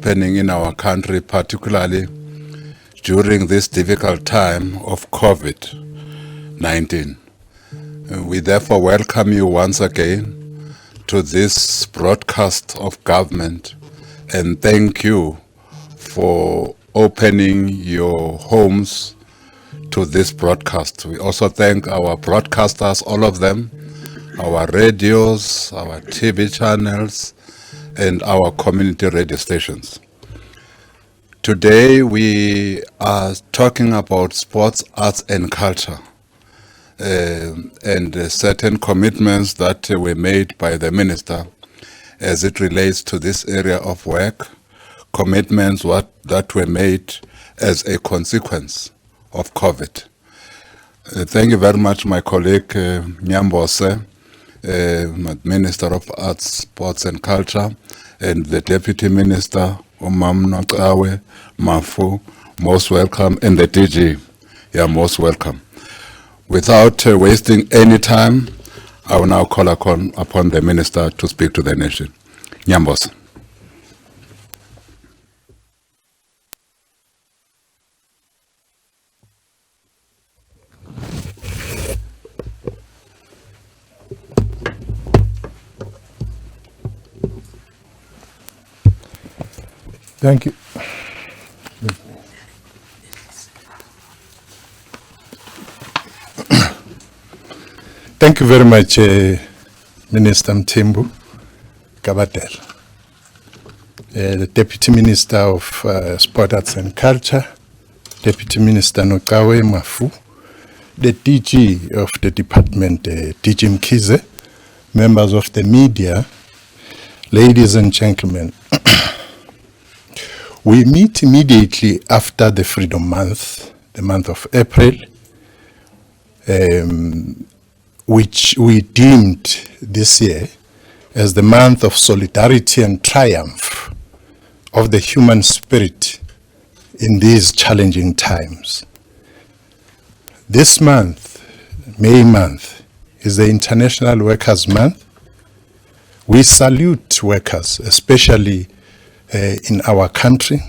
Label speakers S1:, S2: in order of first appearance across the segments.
S1: happening in our country, particularly during this difficult time of COVID-19. We therefore welcome you once again to this broadcast of government and thank you for opening your homes to this broadcast. We also thank our broadcasters, all of them, our radios, our TV channels, and our community radio stations. Today we are talking about sports, arts and culture and certain commitments that were made by the minister as it relates to this area of work, commitments that were made as a consequence of COVID. Thank you very much, my colleague Nyambose, Minister of Arts, Sports and Culture, and the Deputy Minister, Nathi Mthethwa, most welcome, and the DG, most welcome. Without wasting any time, I will now call upon the Minister to speak to the nation. Nyambose.
S2: Thank you. Thank you very much, Minister Mthembu Kabatel, the Deputy Minister of Sport, Arts and Culture, Deputy Minister Nokawe Mafu, the DG of the department, DG Mkize, members of the media, ladies and gentlemen. We meet immediately after the Freedom Month, the month of April, which we deemed this year as the month of solidarity and triumph of the human spirit in these challenging times. This month, May month, is the International Workers' Month. We salute workers, especially in our country,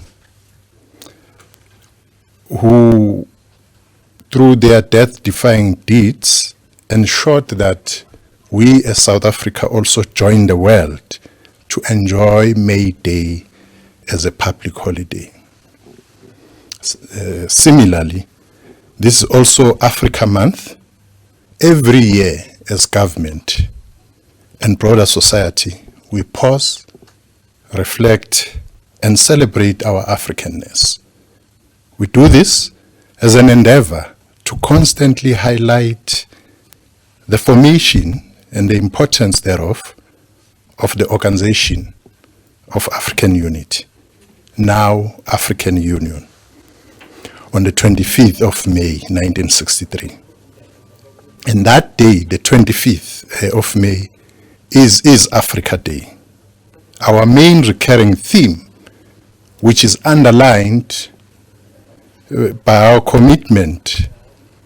S2: who, through their death-defying deeds, ensured that we as South Africa also join the world to enjoy May Day as a public holiday. Similarly, this is also Africa Month. Every year as government and broader society, we pause, reflect, and celebrate our Africanness. We do this as an endeavor to constantly highlight the formation and the importance thereof of the Organization of African Unity, now African Union, on the 25th of May, 1963. And that day, the 25th of May, is Africa Day. Our main recurring theme, which is underlined by our commitment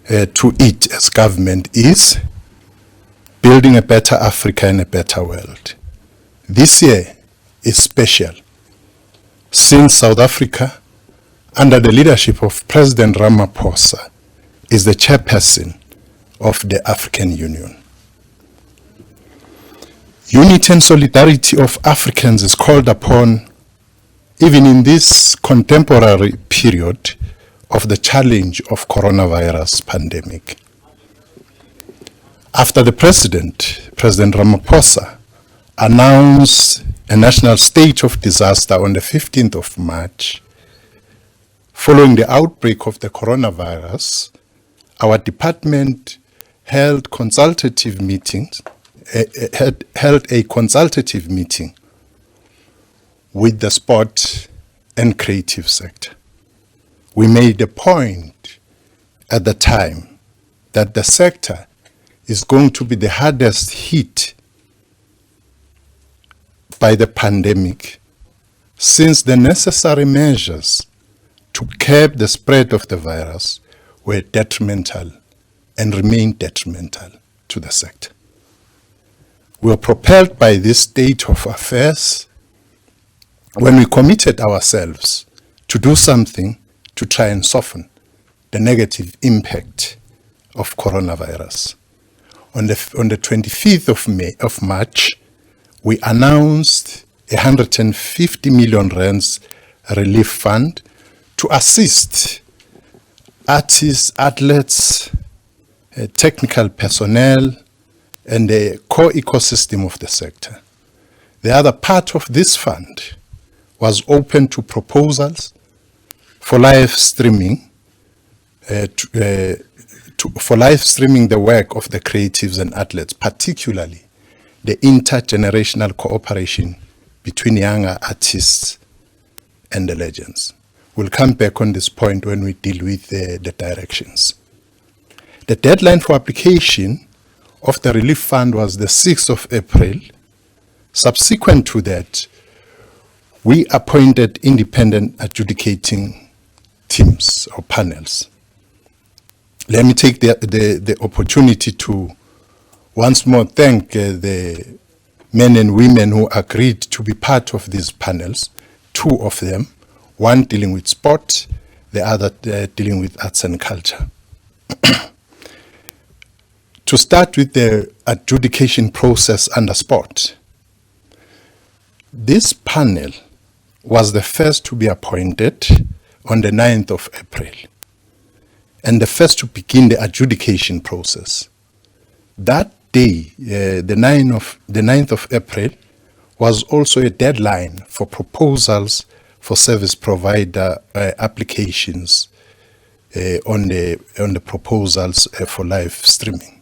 S2: to it as government, is building a better Africa and a better world. This year is special since South Africa, under the leadership of President Ramaphosa, is the chairperson of the African Union. Unity and solidarity of Africans is called upon even in this contemporary period of the challenge of coronavirus pandemic. After the President Ramaphosa, announced a national state of disaster on the 15th of March, following the outbreak of the coronavirus, our department held a consultative meeting with the sport and creative sector. We made a point at the time that the sector is going to be the hardest hit by the pandemic, since the necessary measures to curb the spread of the virus were detrimental and remain detrimental to the sector. We were propelled by this state of affairs when we committed ourselves to do something to try and soften the negative impact of coronavirus. On the 25th of March, we announced 150 million rands relief fund to assist artists, athletes, technical personnel, and the core ecosystem of the sector. The other part of this fund was open to proposals for live streaming, for live streaming the work of the creatives and athletes, particularly the intergenerational cooperation between younger artists and the legends. We'll come back on this point when we deal with the directions. The deadline for application of the relief fund was the 6th of April. Subsequent to that, we appointed independent adjudicating teams or panels. Let me take the opportunity to once more thank the men and women who agreed to be part of these panels, two of them, one dealing with sport, the other dealing with arts and culture. To start with the adjudication process under sport, this panel was the first to be appointed on the 9th of April and the first to begin the adjudication process. That day, the 9th of April, was also a deadline for proposals for service provider applications on the proposals for live streaming.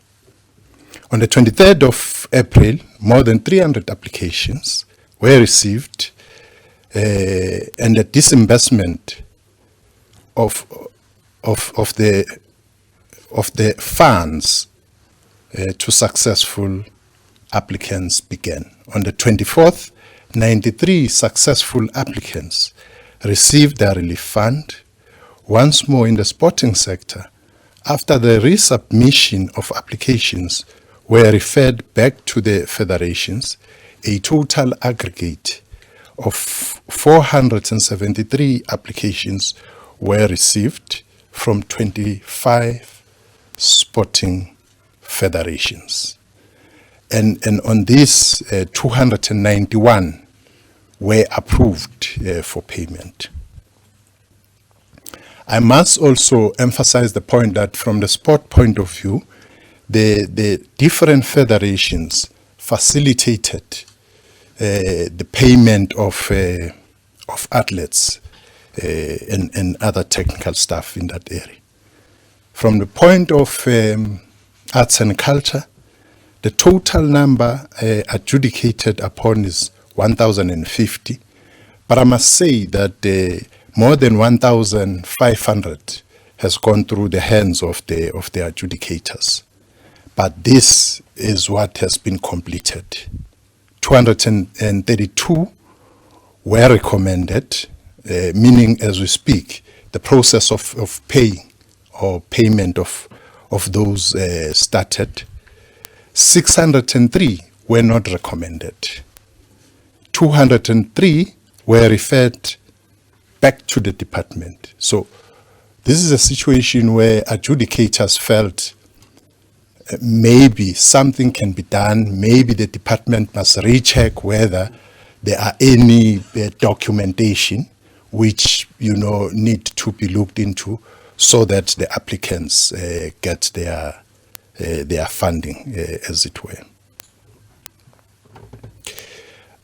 S2: On the 23rd of April, more than 300 applications were received, and the disbursement of the funds to successful applicants began. On the 24th, 93 successful applicants received their relief fund. Once more in the sporting sector, after the resubmission of applications were referred back to the federations, a total aggregate of 473 applications were received from 25 sporting federations. And on this, 291 were approved for payment. I must also emphasize the point that from the sport point of view, the different federations facilitated the payment of athletes and other technical staff in that area. From the point of arts and culture, the total number adjudicated upon is 1,050, but I must say that more than 1,500 has gone through the hands of the adjudicators. But this is what has been completed. 232 were recommended, meaning as we speak, the process of paying or payment of those started. 603 were not recommended. 203 were referred back to the department. So this is a situation where adjudicators felt maybe something can be done, maybe the department must recheck whether there are any documentation which need to be looked into so that the applicants get their funding, as it were.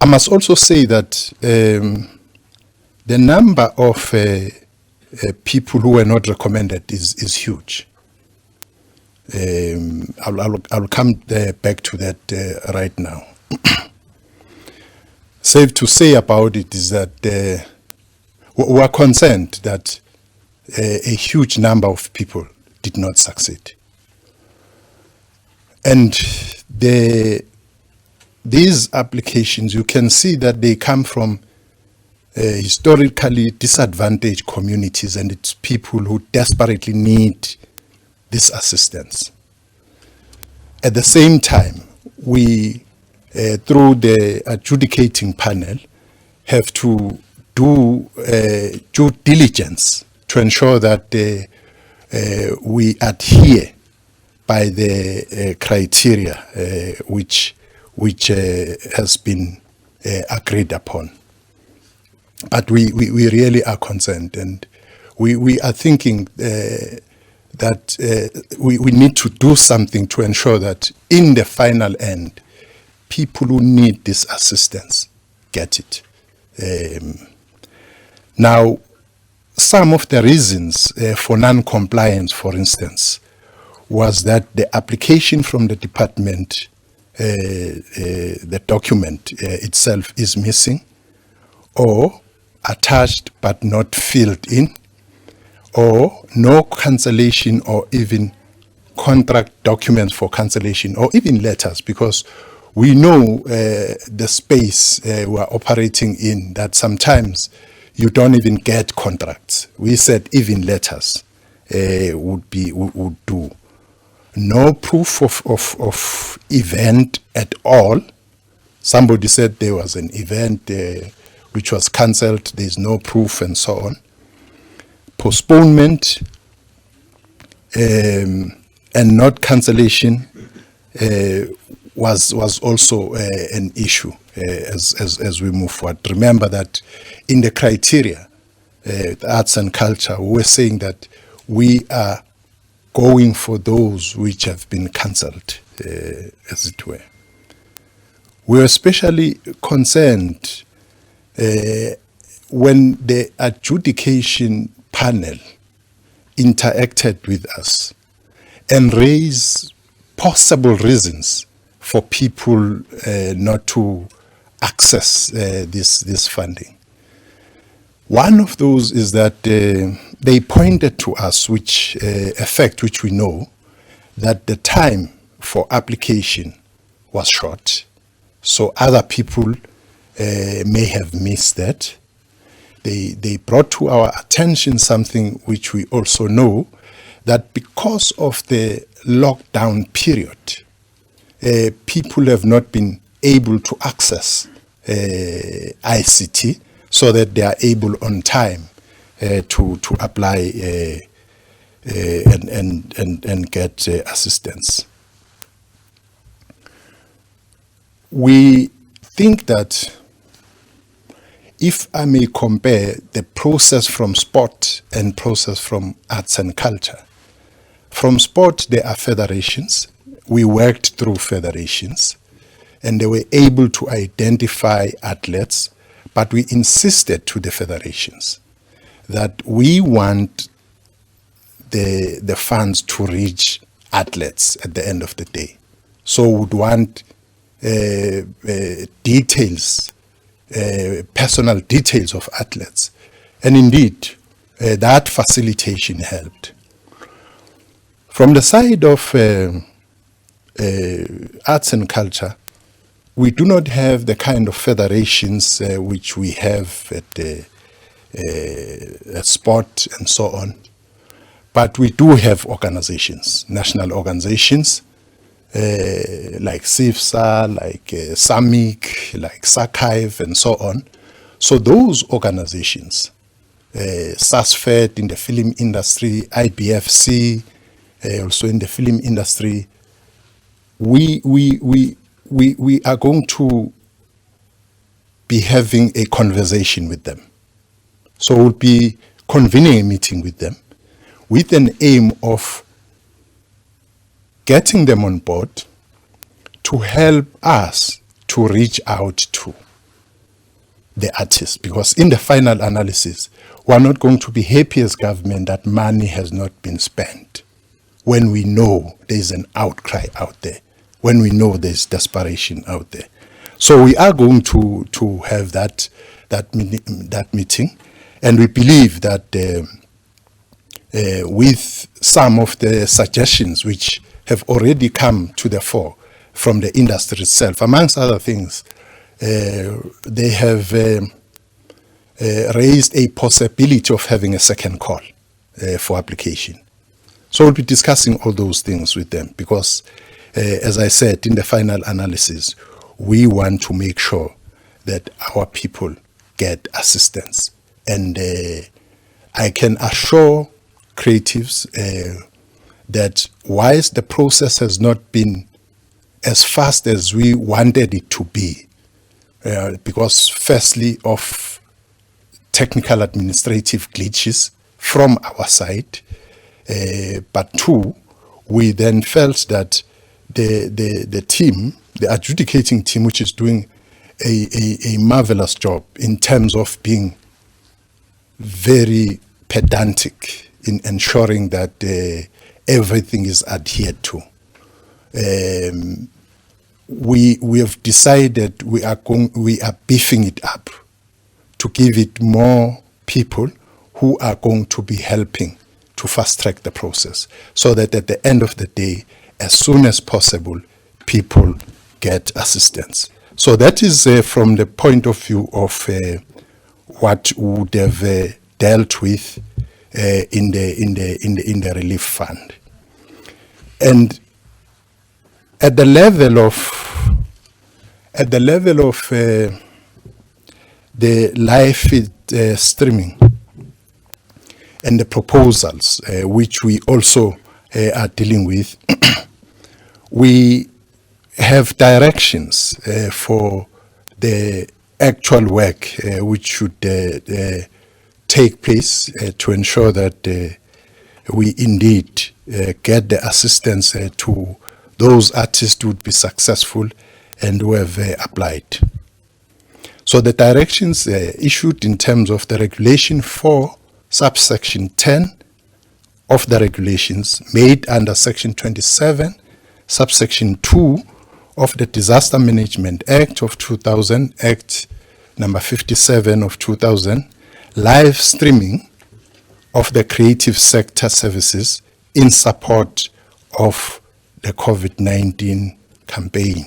S2: I must also say that the number of people who were not recommended is huge. I'll come back to that right now. Safe to say about it is that we are concerned that a huge number of people did not succeed. And these applications, you can see that they come from historically disadvantaged communities, and it's people who desperately need this assistance. At the same time, we, through the adjudicating panel, have to do due diligence to ensure that we adhere by the criteria which has been agreed upon. But we really are concerned, and we are thinking that we need to do something to ensure that in the final end, people who need this assistance get it. Now, some of the reasons for non-compliance, for instance, was that the application from the department, the document itself is missing, or attached but not filled in, or no cancellation or even contract documents for cancellation or even letters, because we know the space we're operating in, that sometimes you don't even get contracts. We said even letters would do. No proof of event at all. Somebody said there was an event which was cancelled, there's no proof, and so on. Postponement and not cancellation was also an issue as we move forward. Remember that in the criteria, the arts and culture, we're saying that we are going for those which have been cancelled, as it were. We're especially concerned when the adjudication panel interacted with us and raised possible reasons for people not to access this funding. One of those is that they pointed to us, which a fact which we know, that the time for application was short. So other people may have missed that. They brought to our attention something which we also know, that because of the lockdown period, people have not been able to access ICT so that they are able on time to apply and get assistance. We think that if I may compare the process from sport and process from arts and culture, from sport there are federations. We worked through federations and they were able to identify athletes, but we insisted to the federations that we want the funds to reach athletes at the end of the day. So we would want details, personal details of athletes. And indeed, that facilitation helped. From the side of arts and culture, we do not have the kind of federations which we have at sport and so on. But we do have organizations, national organizations, like SIFSA, like SAMIC, like SACIV, and so on. So those organizations, SASFED in the film industry, IBFC, also in the film industry, we are going to be having a conversation with them. So we'll be convening a meeting with them with an aim of getting them on board to help us to reach out to the artists. Because in the final analysis, we're not going to be happy as government that money has not been spent when we know there's an outcry out there, when we know there's desperation out there. So we are going to have that meeting, and we believe that with some of the suggestions which have already come to the fore from the industry itself, amongst other things, they have raised a possibility of having a second call for application. So we'll be discussing all those things with them because, as I said, in the final analysis, we want to make sure that our people get assistance. And I can assure creatives that whilst the process has not been as fast as we wanted it to be, because firstly of technical administrative glitches from our side, but two, we then felt that the team, the adjudicating team, which is doing a marvelous job in terms of being very pedantic in ensuring that everything is adhered to. We have decided we are beefing it up to give it more people who are going to be helping to fast track the process, so that at the end of the day, as soon as possible, people get assistance. So that is from the point of view of what we would have dealt with in the relief fund. And at the level of the live streaming and the proposals which we also are dealing with, we have directions for the actual work which should take place to ensure that we indeed get the assistance to those artists who would be successful and who have applied. So the directions issued in terms of the regulation 4, subsection 10 of the regulations made under section 27, subsection 2 of the Disaster Management Act of 2000, Act number 57 of 2000, live streaming of the creative sector services in support of the COVID-19 campaign.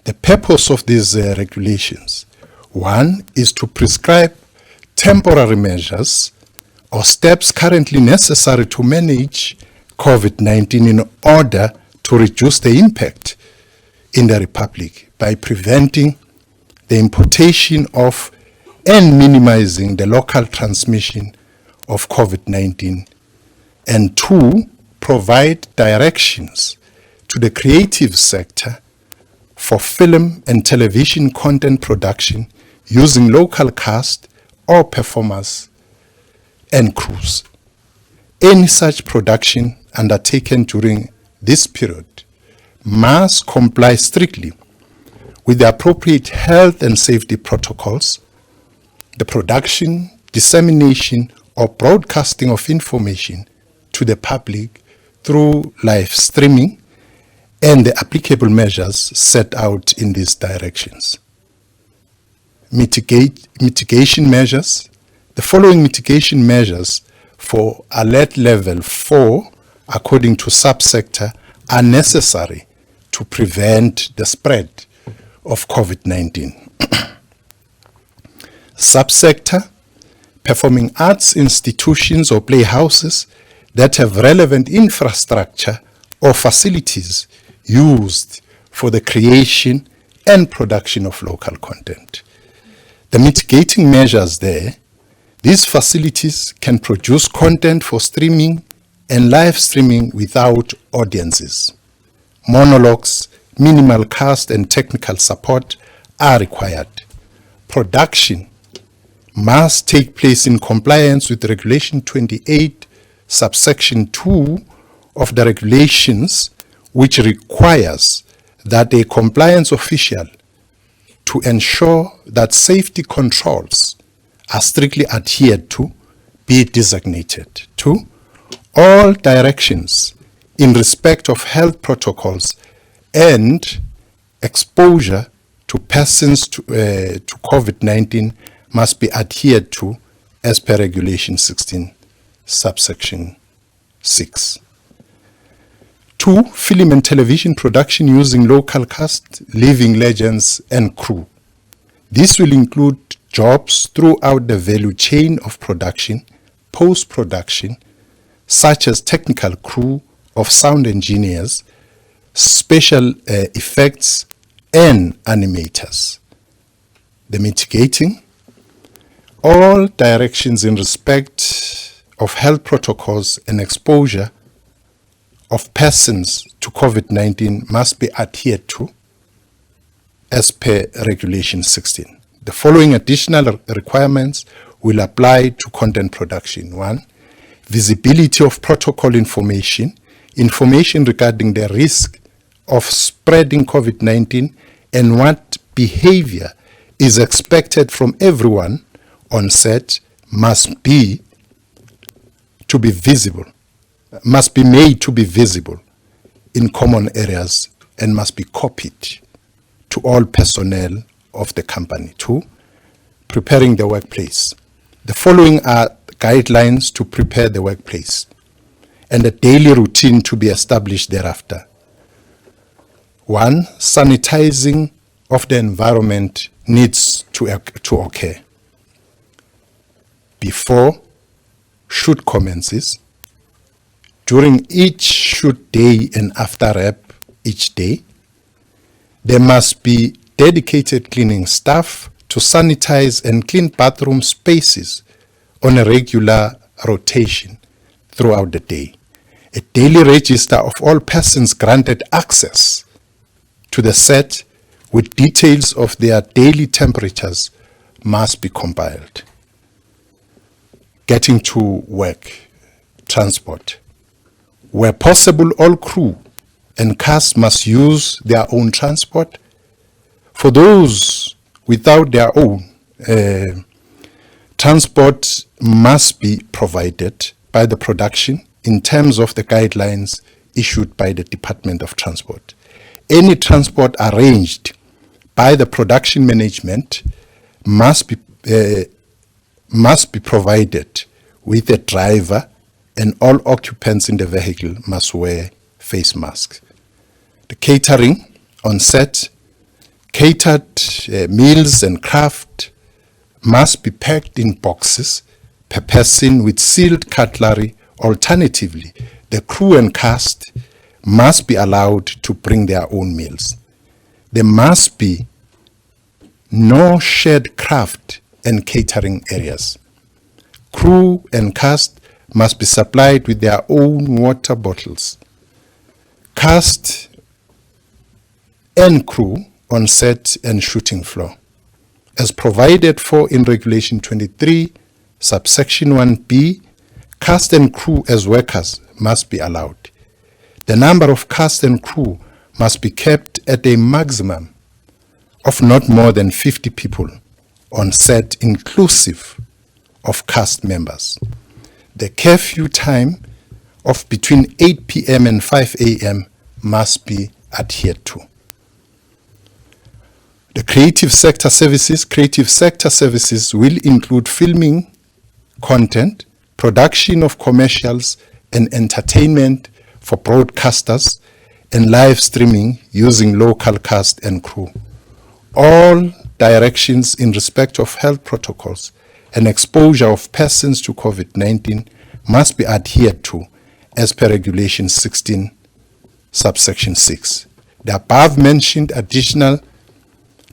S2: The purpose of these regulations, one, is to prescribe temporary measures or steps currently necessary to manage COVID-19 in order to reduce the impact in the Republic by preventing the importation of and minimizing the local transmission of COVID-19, and two, provide directions to the creative sector for film and television content production using local cast or performers and crews. Any such production undertaken during this period must comply strictly with the appropriate health and safety protocols. The production, dissemination, or broadcasting of information to the public through live streaming and the applicable measures set out in these directions. Mitigation measures. The following mitigation measures for alert level 4, according to subsector, are necessary to prevent the spread of COVID-19. Subsector, performing arts institutions or playhouses that have relevant infrastructure or facilities used for the creation and production of local content. The mitigating measures there, these facilities can produce content for streaming and live streaming without audiences. Monologues, minimal cast and technical support are required. Production must take place in compliance with Regulation 28, subsection 2 of the regulations, which requires that a compliance official to ensure that safety controls are strictly adhered to be designated. 2, all directions in respect of health protocols and exposure to persons to COVID-19 must be adhered to as per Regulation 16, subsection 6. 2, film and television production using local cast, living legends, and crew. This will include jobs throughout the value chain of production, post-production, such as technical crew of sound engineers, special effects, and animators. The mitigating All directions in respect of health protocols and exposure of persons to COVID-19 must be adhered to as per Regulation 16. The following additional requirements will apply to content production. 1. Visibility of protocol information, information regarding the risk of spreading COVID-19 and what behavior is expected from everyone on set must be made to be visible in common areas and must be copied to all personnel of the company. 2. Preparing the workplace. The following are guidelines to prepare the workplace and a daily routine to be established thereafter. 1. Sanitizing of the environment needs to occur before shoot commences, during each shoot day and after rep each day. There must be dedicated cleaning staff to sanitize and clean bathroom spaces on a regular rotation throughout the day. A daily register of all persons granted access to the set with details of their daily temperatures must be compiled. Getting to work, transport. Where possible, all crew and cast must use their own transport. For those without their own, transport must be provided by the production in terms of the guidelines issued by the Department of Transport. Any transport arranged by the production management must be provided with a driver, and all occupants in the vehicle must wear face masks. The catering on set, catered meals and craft must be packed in boxes per person with sealed cutlery. Alternatively, the crew and cast must be allowed to bring their own meals. There must be no shared craft and catering areas. Crew and cast must be supplied with their own water bottles. Cast and crew on set and shooting floor, as provided for in Regulation 23, subsection 1b, cast and crew as workers must be allowed. The number of cast and crew must be kept at a maximum of not more than 50 people on set, inclusive of cast members. The curfew time of between 8 p.m. and 5 a.m. must be adhered to. The creative sector services will include filming content, production of commercials and entertainment for broadcasters, and live streaming using local cast and crew. All directions in respect of health protocols and exposure of persons to COVID-19 must be adhered to as per Regulation 16, subsection 6. The above mentioned additional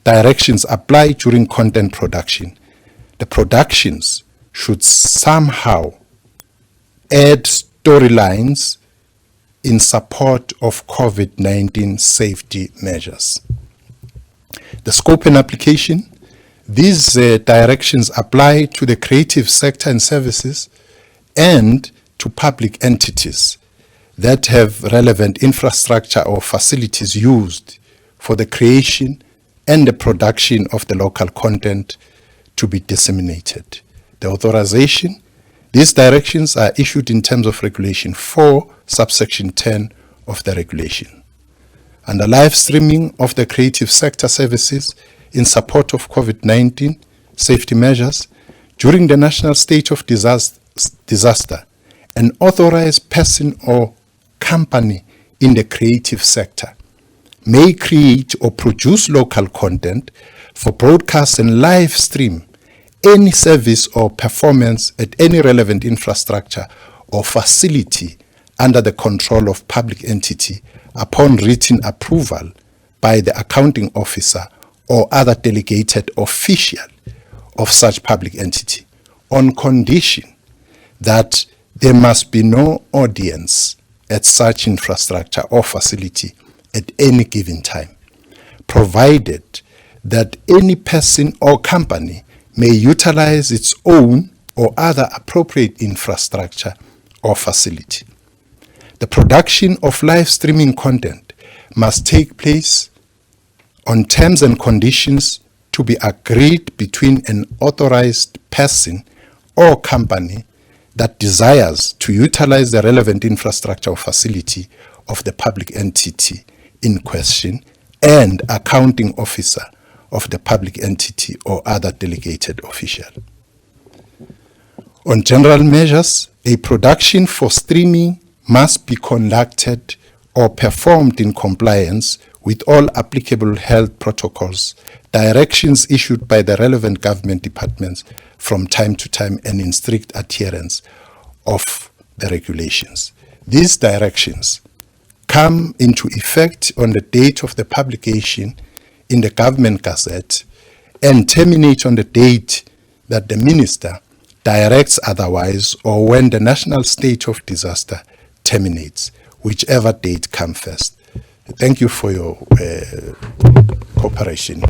S2: directions apply during content production. The productions should somehow add storylines in support of COVID-19 safety measures. The scope and application. These directions apply to the creative sector and services and to public entities that have relevant infrastructure or facilities used for the creation and the production of the local content to be disseminated. The authorization. These directions are issued in terms of Regulation 4, subsection 10 of the regulation. And the live streaming of the creative sector services in support of COVID-19 safety measures during the national state of disaster, an authorized person or company in the creative sector may create or produce local content for broadcast and live stream any service or performance at any relevant infrastructure or facility under the control of public entity upon written approval by the accounting officer or other delegated official of such public entity on condition that there must be no audience at such infrastructure or facility at any given time, provided that any person or company may utilize its own or other appropriate infrastructure or facility. The production of live streaming content must take place on terms and conditions to be agreed between an authorized person or company that desires to utilize the relevant infrastructure or facility of the public entity in question and accounting officer of the public entity or other delegated official. On general measures, a production for streaming must be conducted or performed in compliance with all applicable health protocols, directions issued by the relevant government departments from time to time, and in strict adherence of the regulations. These directions come into effect on the date of the publication in the Government Gazette and terminate on the date that the Minister directs otherwise, or when the national state of disaster terminates, whichever date comes first. Thank you for your cooperation.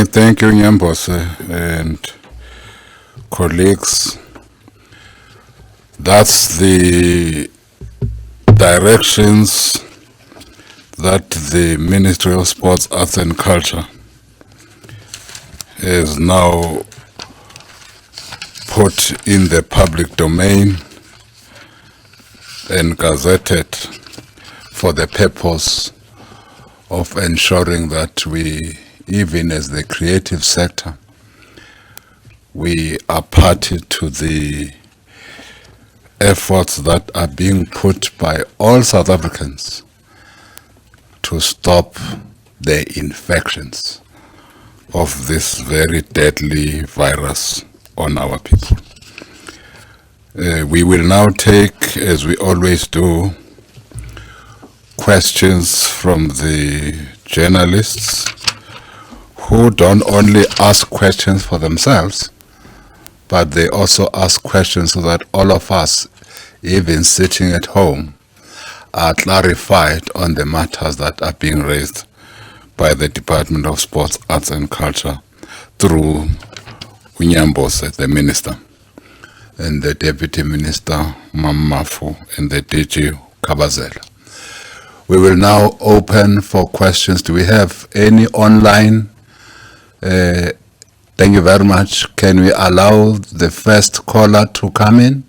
S1: Thank you, Nyambose and colleagues. That's the directions that the Ministry of Sports, Arts and Culture is now put in the public domain and gazetted for the purpose of ensuring that we, even as the creative sector, we are party to the efforts that are being put by all South Africans to stop the infections of this very deadly virus on our people. We will now take, as we always do, questions from the journalists who don't only ask questions for themselves, but they also ask questions so that all of us, even sitting at home, are clarified on the matters that are being raised by the Department of Sports, Arts and Culture through Nyambose, the Minister, and the Deputy Minister, Mamafu, and the DG Kabazela. We will now open for questions. Do we have any online? Thank you very much. Can we allow the first caller to come in?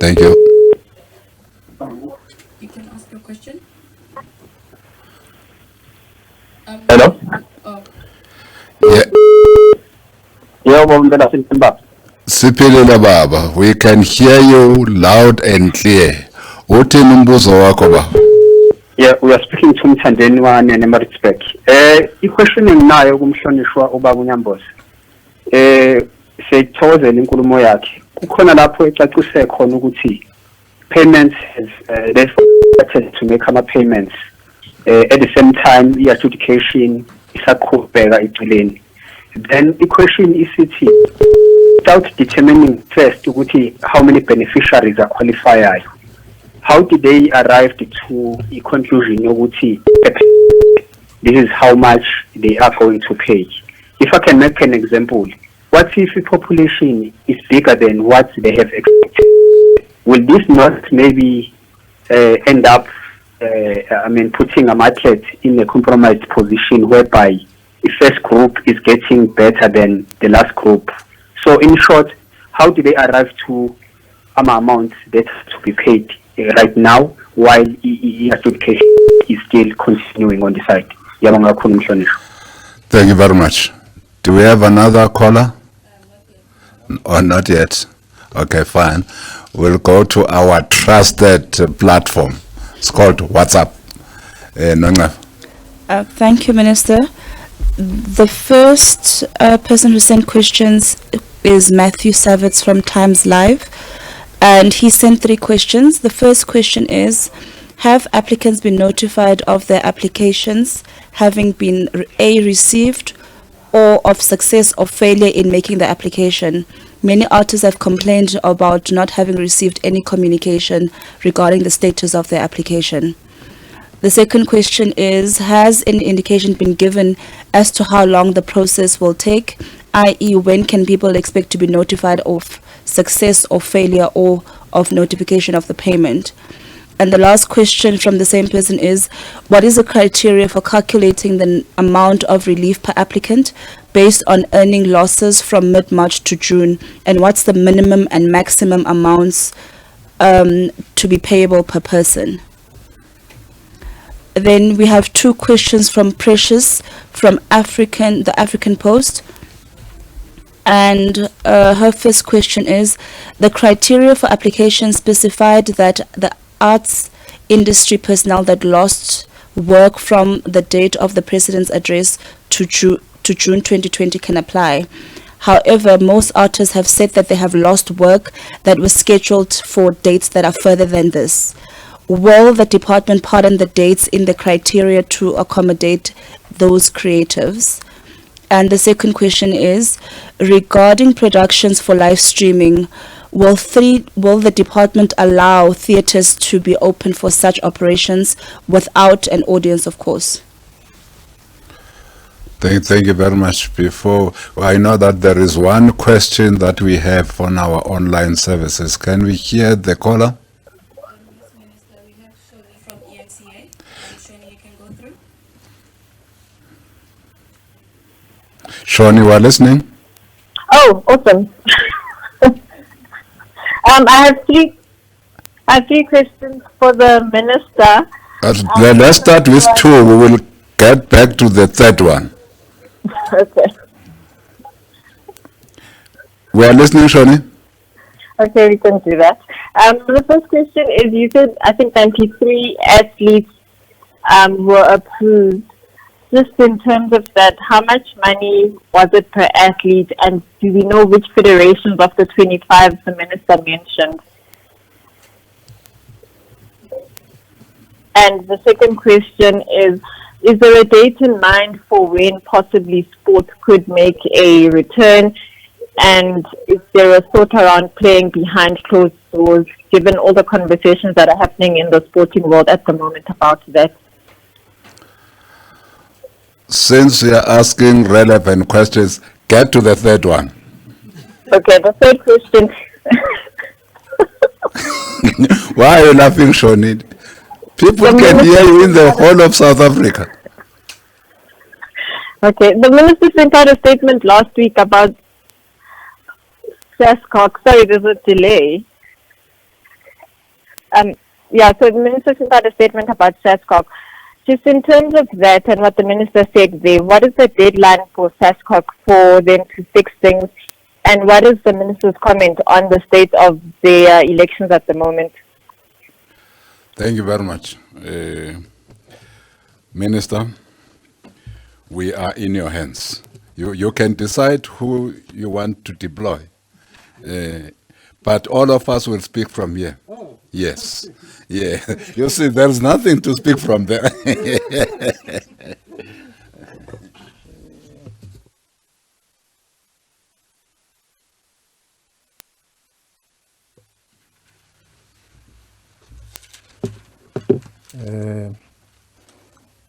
S1: Thank you.
S3: You can ask your question.
S4: Hello?
S1: Yeah. Sipilile baba, we can hear you loud and clear. Uthini umbuzo wakho ba?
S4: Yeah, we are speaking to Mthandeni Nemaritzburg. The question enginayo kumhlonishwa ubaba uNyambose. Siyithokozela inkulumo yakhe. Kukhona lapho ecacise khona ukuthi payments they started to make ama payments. At the same time, the adjudication isaqhubeka eceleni. Then the question is without determining first ukuthi how many beneficiaries are qualified, how did they arrive to a conclusion ukuthi this is how much they are going to pay? If I can make an example, what if the population is bigger than what they have expected? Will this not maybe end up putting a market in a compromised position whereby the first group is getting better than the last group? So in short, how do they arrive to an amount that to be paid right now while adjudication is still continuing on the side?
S1: Thank you very much. Do we have another caller? Or not yet? Okay, fine. We'll go to our trusted platform. It's called WhatsApp.
S3: Thank you, Minister. The first person who sent questions is Matthew Savitz from Times Live, and he sent 3 questions. The first question is, have applicants been notified of their applications having been received or of success or failure in making the application? Many artists have complained about not having received any communication regarding the status of their application. The second question is, has any indication been given as to how long the process will take, i.e. when can people expect to be notified of success or failure or of notification of the payment? And the last question from the same person is, what is the criteria for calculating the amount of relief per applicant based on earning losses from mid-March to June, and what's the minimum and maximum amounts to be payable per person? Then we have 2 questions from Precious from the African Post. And her first question is, the criteria for application specified that the arts industry personnel that lost work from the date of the President's address to June 2020 can apply. However, most artists have said that they have lost work that was scheduled for dates that are further than this. Will the department pardon the dates in the criteria to accommodate those creatives? And the second question is, regarding productions for live streaming, will the department allow theatres to be open for such operations without an audience, of course?
S1: Thank you very much. Before, I know that there is one question that we have on our online services. Can we hear the caller? Sean, you are listening?
S5: Oh, awesome. I have three questions for the minister.
S1: Let's start with 2. We will get back to the third one.
S5: Okay.
S1: We are listening, Shoni.
S5: Okay, we can do that. The first question is, you said, I think 93 athletes were approved. Just in terms of that, how much money was it per athlete, and do we know which federations of the 25 the minister mentioned? And the second question is there a date in mind for when possibly sport could make a return? And is there a thought around playing behind closed doors, given all the conversations that are happening in the sporting world at the moment about that?
S1: Since you are asking relevant questions, get to the third one.
S5: Okay, the third question.
S1: Why are you laughing, Shoni? People can hear you in the whole of South Africa.
S5: Okay, the minister sent out a statement last week about SASCOC. Sorry, there's a delay. So the minister sent out a statement about SASCOC. Just in terms of that and what the minister said there, what is the deadline for SASCOC for them to fix things? And what is the minister's comment on the state of their elections at the moment?
S1: Thank you very much. Minister, we are in your hands. You can decide who you want to deploy. But all of us will speak from here. Oh. Yes. Yeah. You see, there's nothing to speak from there.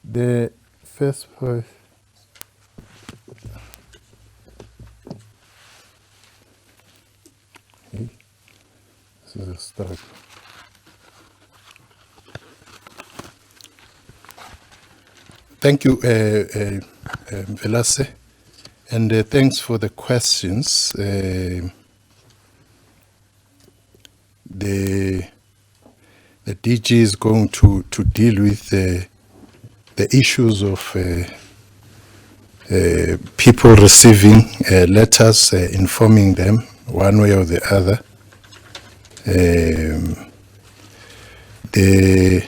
S2: The first point. This is a start. Thank you, Velase, and thanks for the questions. The DG is going to deal with the issues of people receiving letters informing them one way or the other. The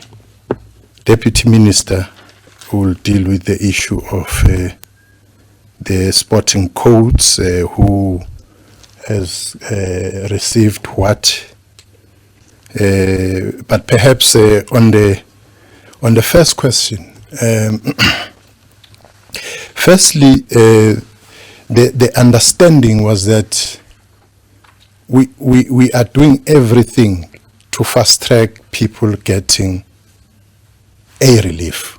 S2: Deputy Minister will deal with the issue of the sporting codes, who has received what. But perhaps on the first question, firstly, the understanding was that we are doing everything to fast track people getting a relief.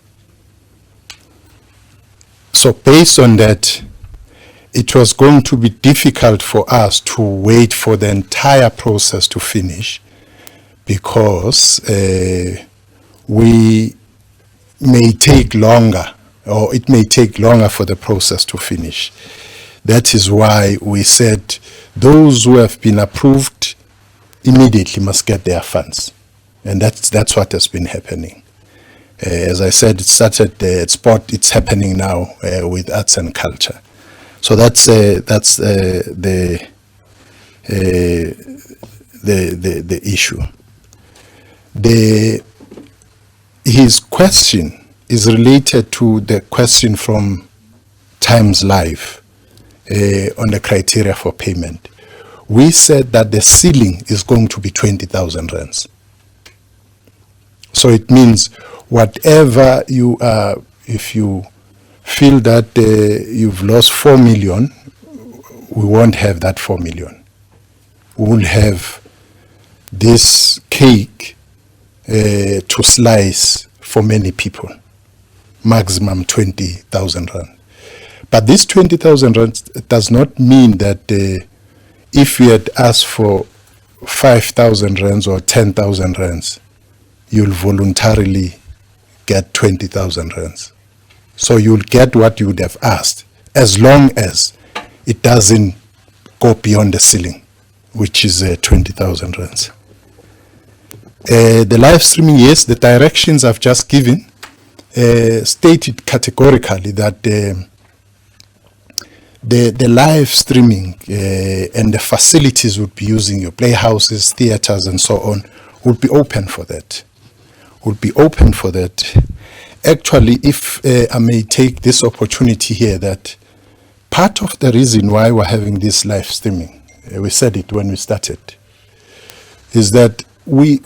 S2: So based on that, it was going to be difficult for us to wait for the entire process to finish, because we may take longer, or it may take longer for the process to finish. That is why we said those who have been approved immediately must get their funds. And that's what has been happening. As I said, it started at sport, it's happening now with arts and culture. So that's the issue. His question is related to the question from Times Live on the criteria for payment. We said that the ceiling is going to be 20,000 rands. So it means whatever you are, if you feel that you've lost 4 million, we won't have that 4 million. We will have this cake to slice for many people, maximum 20,000 rand. But this 20,000 rand does not mean that if you had asked for 5,000 rands or 10,000 rands, you'll voluntarily get 20,000 rands. So you'll get what you would have asked, as long as it doesn't go beyond the ceiling, which is 20,000 rands. The live streaming, yes, the directions I've just given stated categorically that the live streaming and the facilities would be using your playhouses, theaters, and so on, would be open for that. Would be open for that. Actually, if I may take this opportunity here, that part of the reason why we're having this live streaming, we said it when we started, is that we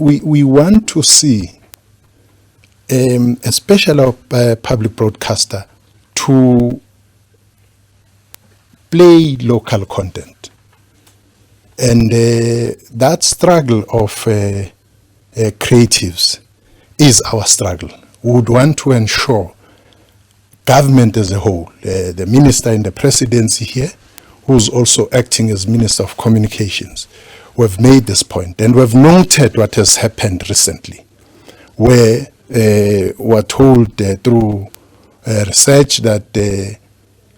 S2: want to see, especially a public broadcaster, to play local content. And that struggle of creatives is our struggle. We would want to ensure government as a whole, the minister in the presidency here, who's also acting as Minister of Communications, we've made this point, and we've noted what has happened recently, where we're told through research that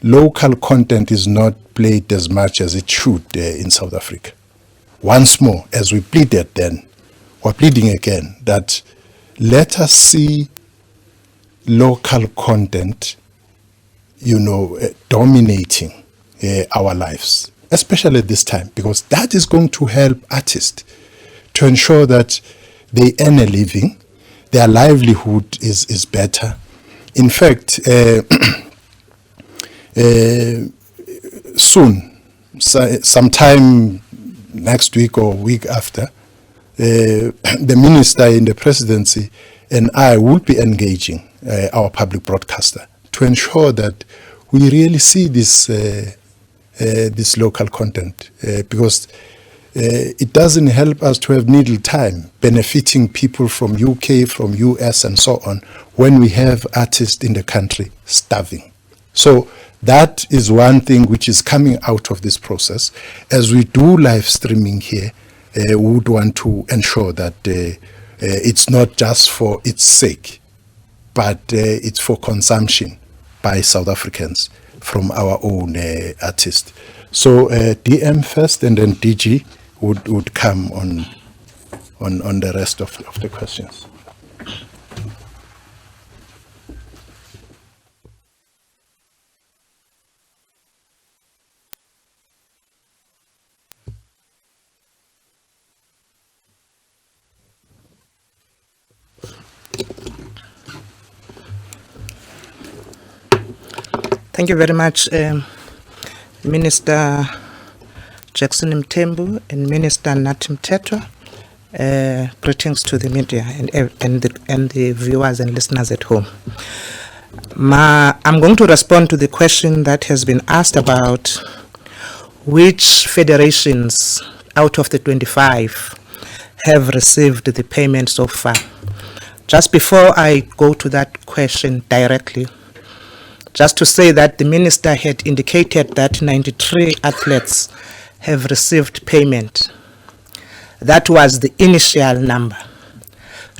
S2: local content is not played as much as it should in South Africa. Once more, as we pleaded then, we're pleading again that let us see local content, dominating our lives, especially at this time, because that is going to help artists to ensure that they earn a living, their livelihood is better. In fact, soon, sometime next week or week after, the minister in the presidency and I will be engaging our public broadcaster to ensure that we really see this local content, because it doesn't help us to have needle time benefiting people from UK, from US, and so on, when we have artists in the country starving. So that is one thing which is coming out of this process. As we do live streaming here, we would want to ensure that it's not just for its sake, but it's for consumption by South Africans from our own artists. So DM first, and then DG would come on the rest of the questions.
S6: Thank you very much, Minister Jackson Mthembu and Minister Nathi Mthethwa. Greetings to the media and the viewers and listeners at home. I'm going to respond to the question that has been asked about which federations out of the 25 have received the payment so far. Just before I go to that question directly, just to say that the minister had indicated that 93 athletes have received payment. That was the initial number.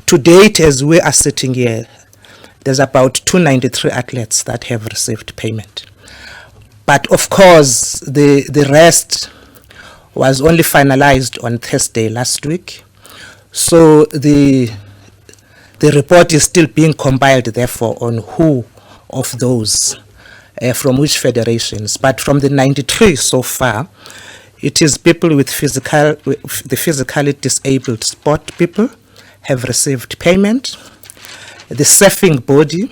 S6: To date, as we are sitting here, there's about 293 athletes that have received payment. But of course, the rest was only finalized on Thursday last week. So the report is still being compiled, therefore, on who of those, from which federations. But from the 93 so far, it is people with the physically disabled sport people have received payment. The surfing body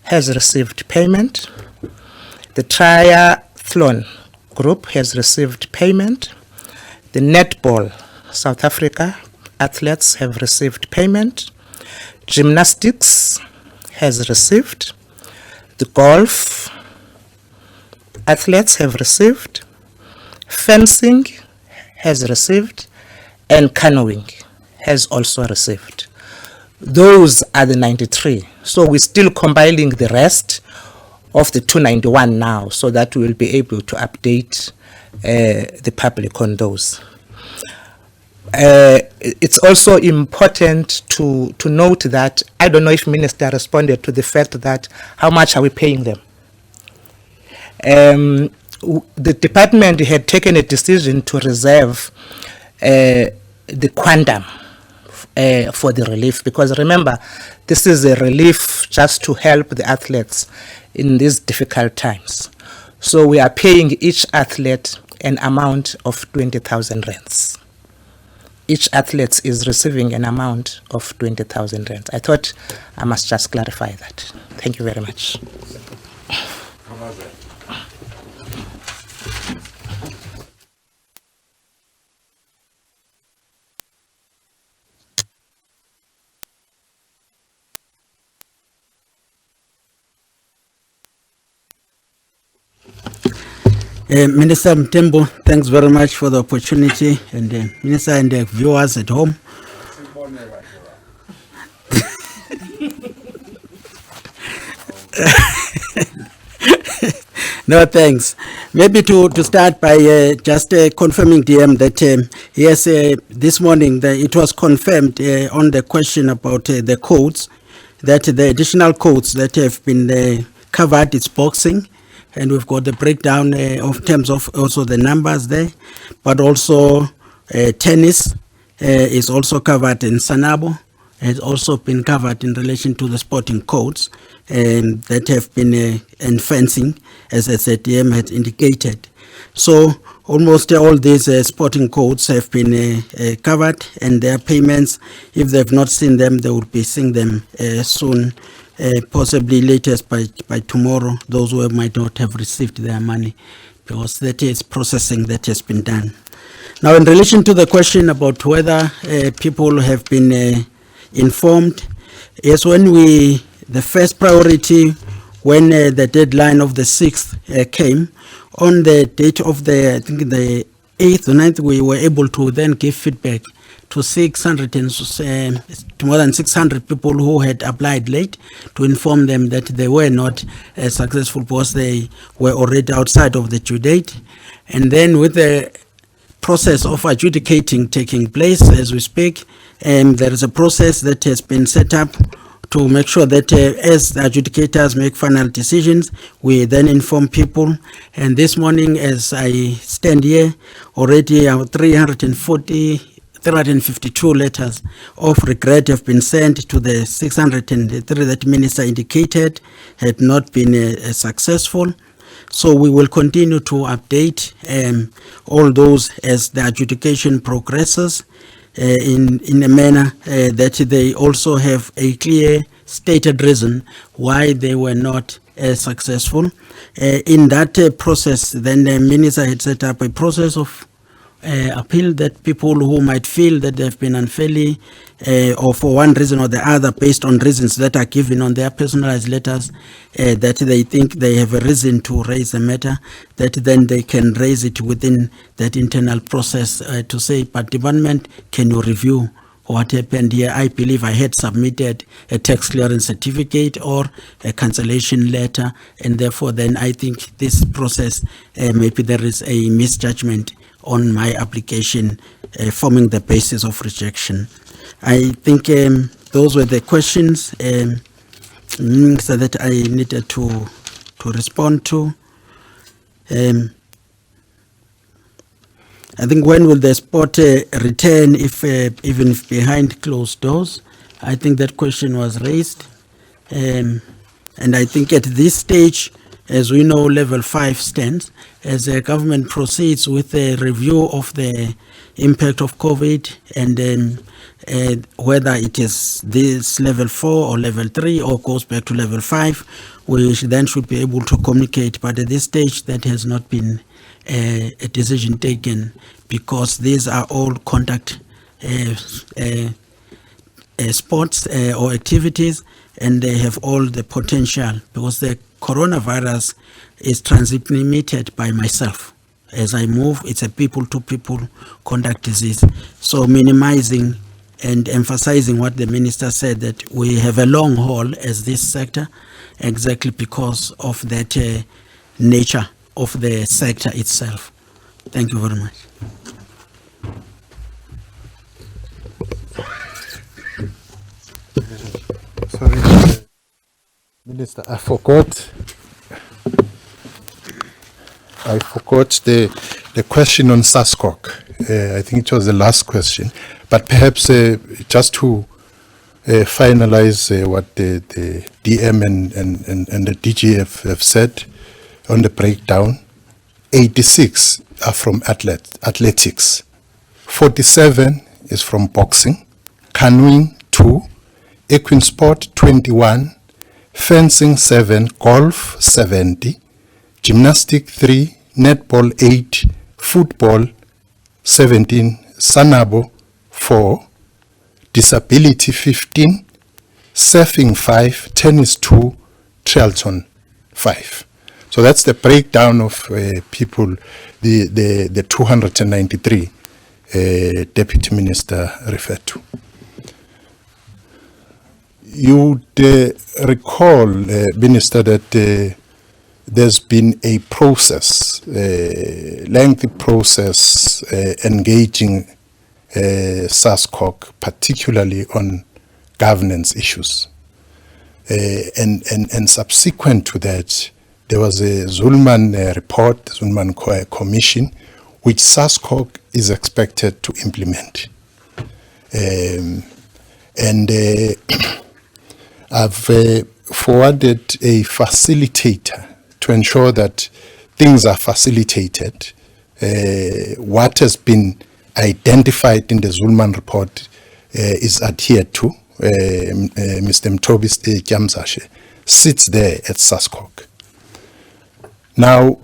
S6: has received payment. The triathlon group has received payment. The netball South Africa athletes have received payment. Gymnastics has received. The golf athletes have received. Fencing has received. And canoeing has also received. Those are the 93. So we're still compiling the rest of the 291 now, so that we'll be able to update the public on those. It's also important to note that, I don't know if Minister responded to the fact that how much are we paying them? The department had taken a decision to reserve the quantum for the relief, because remember, this is a relief just to help the athletes in these difficult times. So we are paying each athlete an amount of 20,000 rands. Each athlete is receiving an amount of 20,000 rands. I thought I must just clarify that. Thank you very much.
S7: Minister Mthembu, thanks very much for the opportunity, and Minister and the viewers at home. No, thanks. Maybe to start by just confirming DM that yes, this morning it was confirmed on the question about the codes, that the additional codes that have been covered is boxing. And we've got the breakdown of terms of also the numbers there, but also tennis is also covered in Sanabo, has also been covered in relation to the sporting codes that have been and fencing, as SADM had indicated. So almost all these sporting codes have been covered, and their payments, if they've not seen them, they will be seeing them soon. Possibly latest by tomorrow, those who might not have received their money, because that is processing that has been done. Now, in relation to the question about whether people have been informed, yes, the first priority, when the deadline of the 6th came, on the date of I think the 8th or 9th, we were able to then give feedback to 600 and to more than 600 people who had applied late, to inform them that they were not successful because they were already outside of the due date. And then with the process of adjudicating taking place as we speak, there is a process that has been set up to make sure that as the adjudicators make final decisions, we then inform people. And this morning, as I stand here, already 352 letters of regret have been sent to the 603 that the minister indicated had not been successful. So we will continue to update all those as the adjudication progresses in a manner that they also have a clear stated reason why they were not successful. In that process, then the minister had set up a process of appeal that people who might feel that they've been unfairly or for one reason or the other, based on reasons that are given on their personalized letters, that they think they have a reason to raise the matter, that then they can raise it within that internal process to say, but department, can you review what happened here? I believe I had submitted a tax clearance certificate or a cancellation letter, and therefore then I think this process, maybe there is a misjudgment on my application forming the basis of rejection. I think those were the questions so that I needed to respond to. I think when will the sport return if even if behind closed doors? I think that question was raised. And I think at this stage, as we know, level 5 stands. As the government proceeds with a review of the impact of COVID and whether it is this level 4 or level 3 or goes back to level 5, we then should be able to communicate. But at this stage, that has not been a decision taken, because these are all contact sports or activities, and they have all the potential, because the coronavirus is transmitted by myself. As I move, it's a people-to-people contact disease. So minimizing and emphasizing what the minister said, that we have a long haul as this sector, exactly because of that nature of the sector itself. Thank you very much.
S2: Sorry, Minister, I forgot the question on SASCOC. I think it was the last question, but perhaps just to finalize what the DM and the DG have said on the breakdown. 86 are from athletics, 47 is from boxing, canoeing 2, equine sport 21, fencing 7, golf 70, gymnastic 3, netball 8, football 17, sanabo 4, disability 15, surfing 5, tennis 2, triathlon 5. So that's the breakdown of people, the 293 Deputy Minister referred to. You recall, Minister, that there's been a process, lengthy process, engaging SASCOC, particularly on governance issues. And subsequent to that, there was a Zulman report, Zulman Commission, which SASCOC is expected to implement. I've forwarded a facilitator to ensure that things are facilitated. What has been identified in the Zulman report is adhered to. Mr. Mtobis Kyamzashe sits there at SASCOC. Now,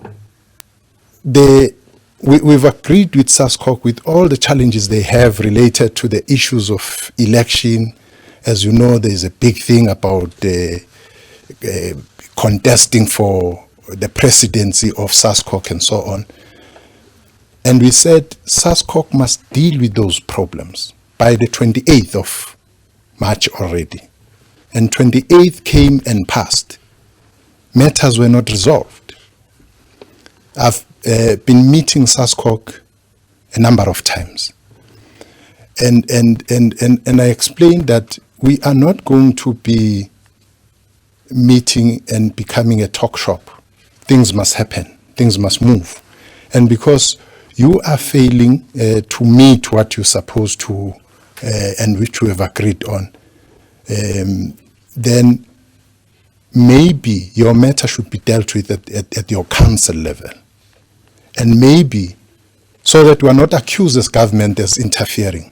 S2: we've agreed with SASCOC with all the challenges they have related to the issues of election. As you know, there's a big thing about contesting for the presidency of SASCOC and so on. And we said SASCOC must deal with those problems by the 28th of March already. And 28th came and passed. Matters were not resolved. I've been meeting SASCOC a number of times. And I explained that we are not going to be meeting and becoming a talk shop. Things must happen. Things must move. And because you are failing to meet what you're supposed to and which we have agreed on, then maybe your matter should be dealt with at your council level. And maybe, so that we are not accused as government as interfering.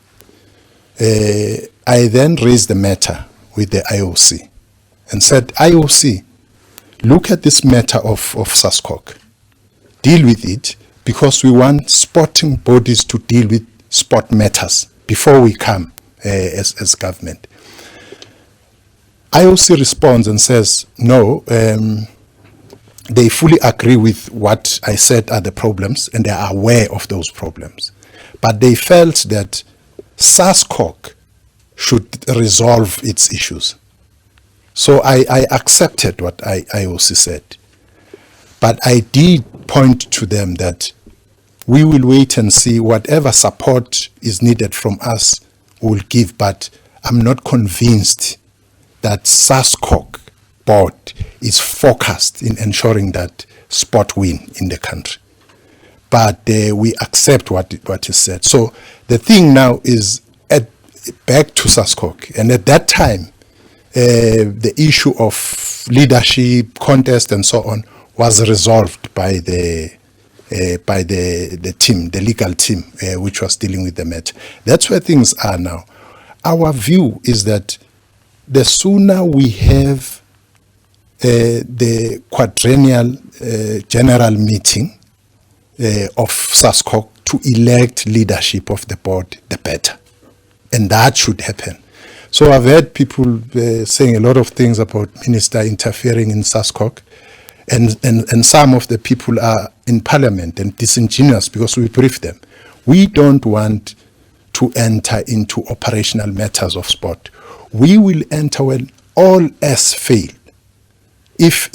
S2: I then raised the matter with the IOC and said, IOC, look at this matter of SASCOC, deal with it, because we want sporting bodies to deal with sport matters before we come as government. IOC responds and says, no, they fully agree with what I said are the problems, and they are aware of those problems. But they felt that SASCOC should resolve its issues. So I accepted what IOC said. But I did point to them that we will wait and see whatever support is needed from us, we'll give. But I'm not convinced that SASCOC board is focused in ensuring that sport win in the country. But we accept what is said. So the thing now is back to SASCOC. And at that time, the issue of leadership, contest, and so on was resolved by the team, the legal team, which was dealing with the matter. That's where things are now. Our view is that the sooner we have the quadrennial general meeting of SASCOC to elect leadership of the board, the better. And that should happen. So I've heard people saying a lot of things about minister interfering in SASCOC, and some of the people are in parliament and disingenuous because we briefed them. We don't want to enter into operational matters of sport. We will enter when all else fail. If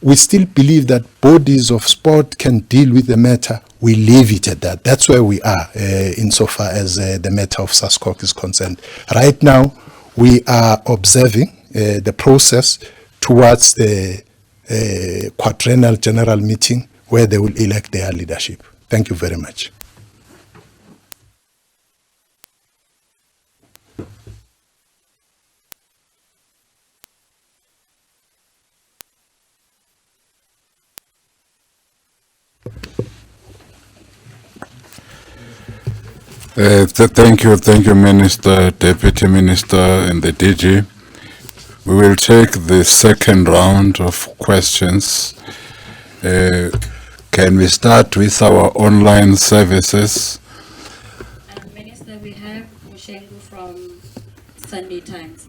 S2: we still believe that bodies of sport can deal with the matter, we leave it at that. That's where we are insofar as the matter of SASCOC is concerned. Right now, we are observing the process towards the quadrennial general meeting where they will elect their leadership. Thank you very much.
S1: Thank you, Minister, Deputy Minister, and the DG. We will take the second round of questions. Can we start with our online services?
S8: Minister, we have Mshengu from Sunday Times.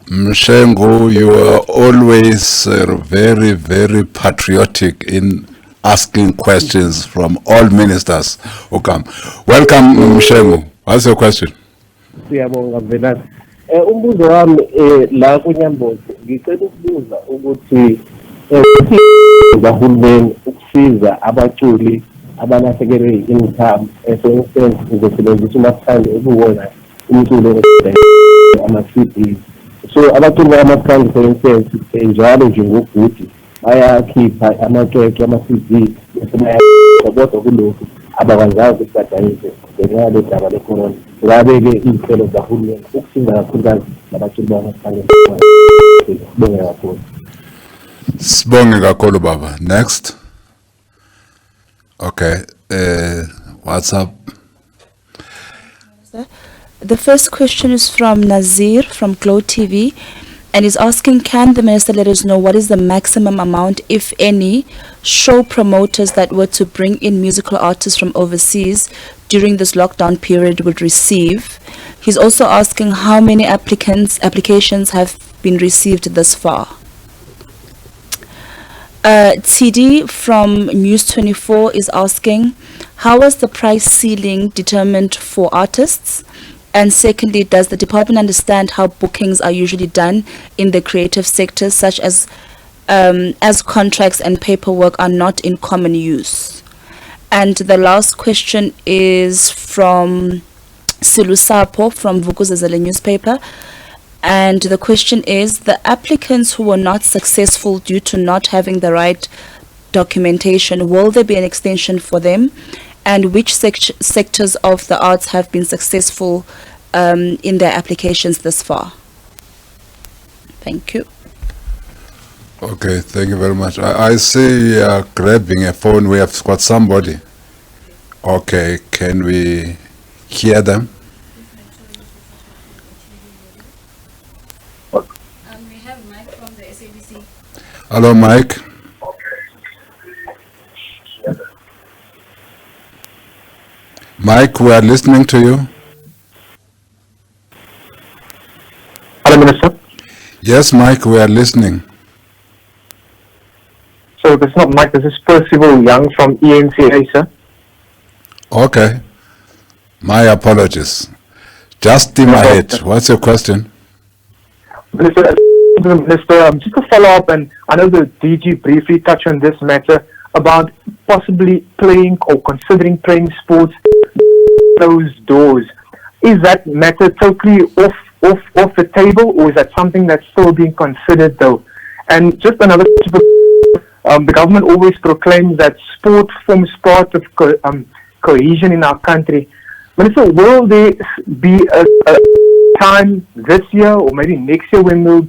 S1: Mshengu, you are always very, very patriotic in asking questions from all ministers who come. Welcome, Mshengu. What's your question?
S9: Siyabonga Mvelani. Umbuzo wami la kuNyambozi ngicela ukubuza ukuthi uhulumeni ukusiza abaculi abalahlekelwe income, for instance ngizosebenzisa umaskandi okuwona umculo ama-CD. So abaculi bamaskandi for instance njalo nje ngogudi bayakhipha amakeke ama-CD kodwa kulokhu abakwazayo ukusadayise ngenxa yodaba le-corona. Ngabe-ke iy'hlelo zahulumeni ukusiza kakhulukazi nabaculi bamaskandi. Sibonge kakhulu.
S1: Sibonge kakhulu, Baba. Next. Okay. What's up?
S3: The first question is from Nazir from Glow TV, and he's asking, can the minister let us know what is the maximum amount, if any, show promoters that were to bring in musical artists from overseas during this lockdown period would receive? He's also asking how many applications have been received thus far. TD from News 24 is asking, how was the price ceiling determined for artists? And secondly, does the department understand how bookings are usually done in the creative sector, such as contracts and paperwork are not in common use? And the last question is from Silusapo from Vukuzazele newspaper. And the question is, the applicants who were not successful due to not having the right documentation, will there be an extension for them? And which sectors of the arts have been successful in their applications thus far? Thank you.
S1: Okay, thank you very much. I see you are grabbing a phone. We have got somebody. Okay, can we hear them?
S8: We have Mike from the SABC.
S1: Hello, Mike. Mike, we are listening to you.
S10: Hello, Minister.
S1: Yes, Mike, we are listening.
S10: So this is not Mike, this is Percival Young from ENCA, sir.
S1: Okay. My apologies. Just in my head. What's your question?
S10: Minister, just to follow up, and I know the DG briefly touched on this matter about possibly playing or considering playing sports closed doors. Is that matter totally off the table, or is that something that's still being considered though? And just another, the government always proclaims that sport forms part of cohesion in our country. Minister, will there be a time this year or maybe next year when we'll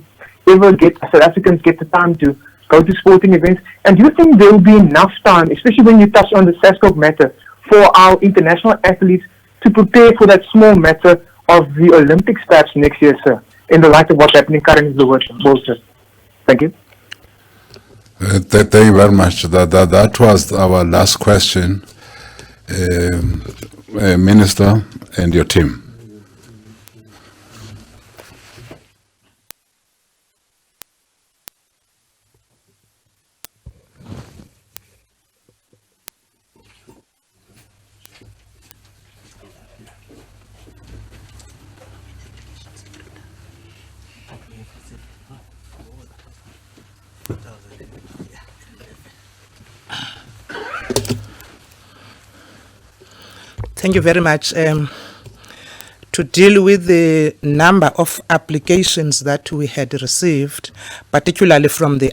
S10: ever get South Africans get the time to go to sporting events? And do you think there will be enough time, especially when you touch on the SASCOC matter, for our international athletes to prepare for that small matter of the Olympics perhaps next year, sir, in the light of what's happening currently in the world, sir? Thank you.
S1: Thank you very much. That was our last question. Minister and your team.
S6: Thank you very much. To deal with the number of applications that we had received, particularly from the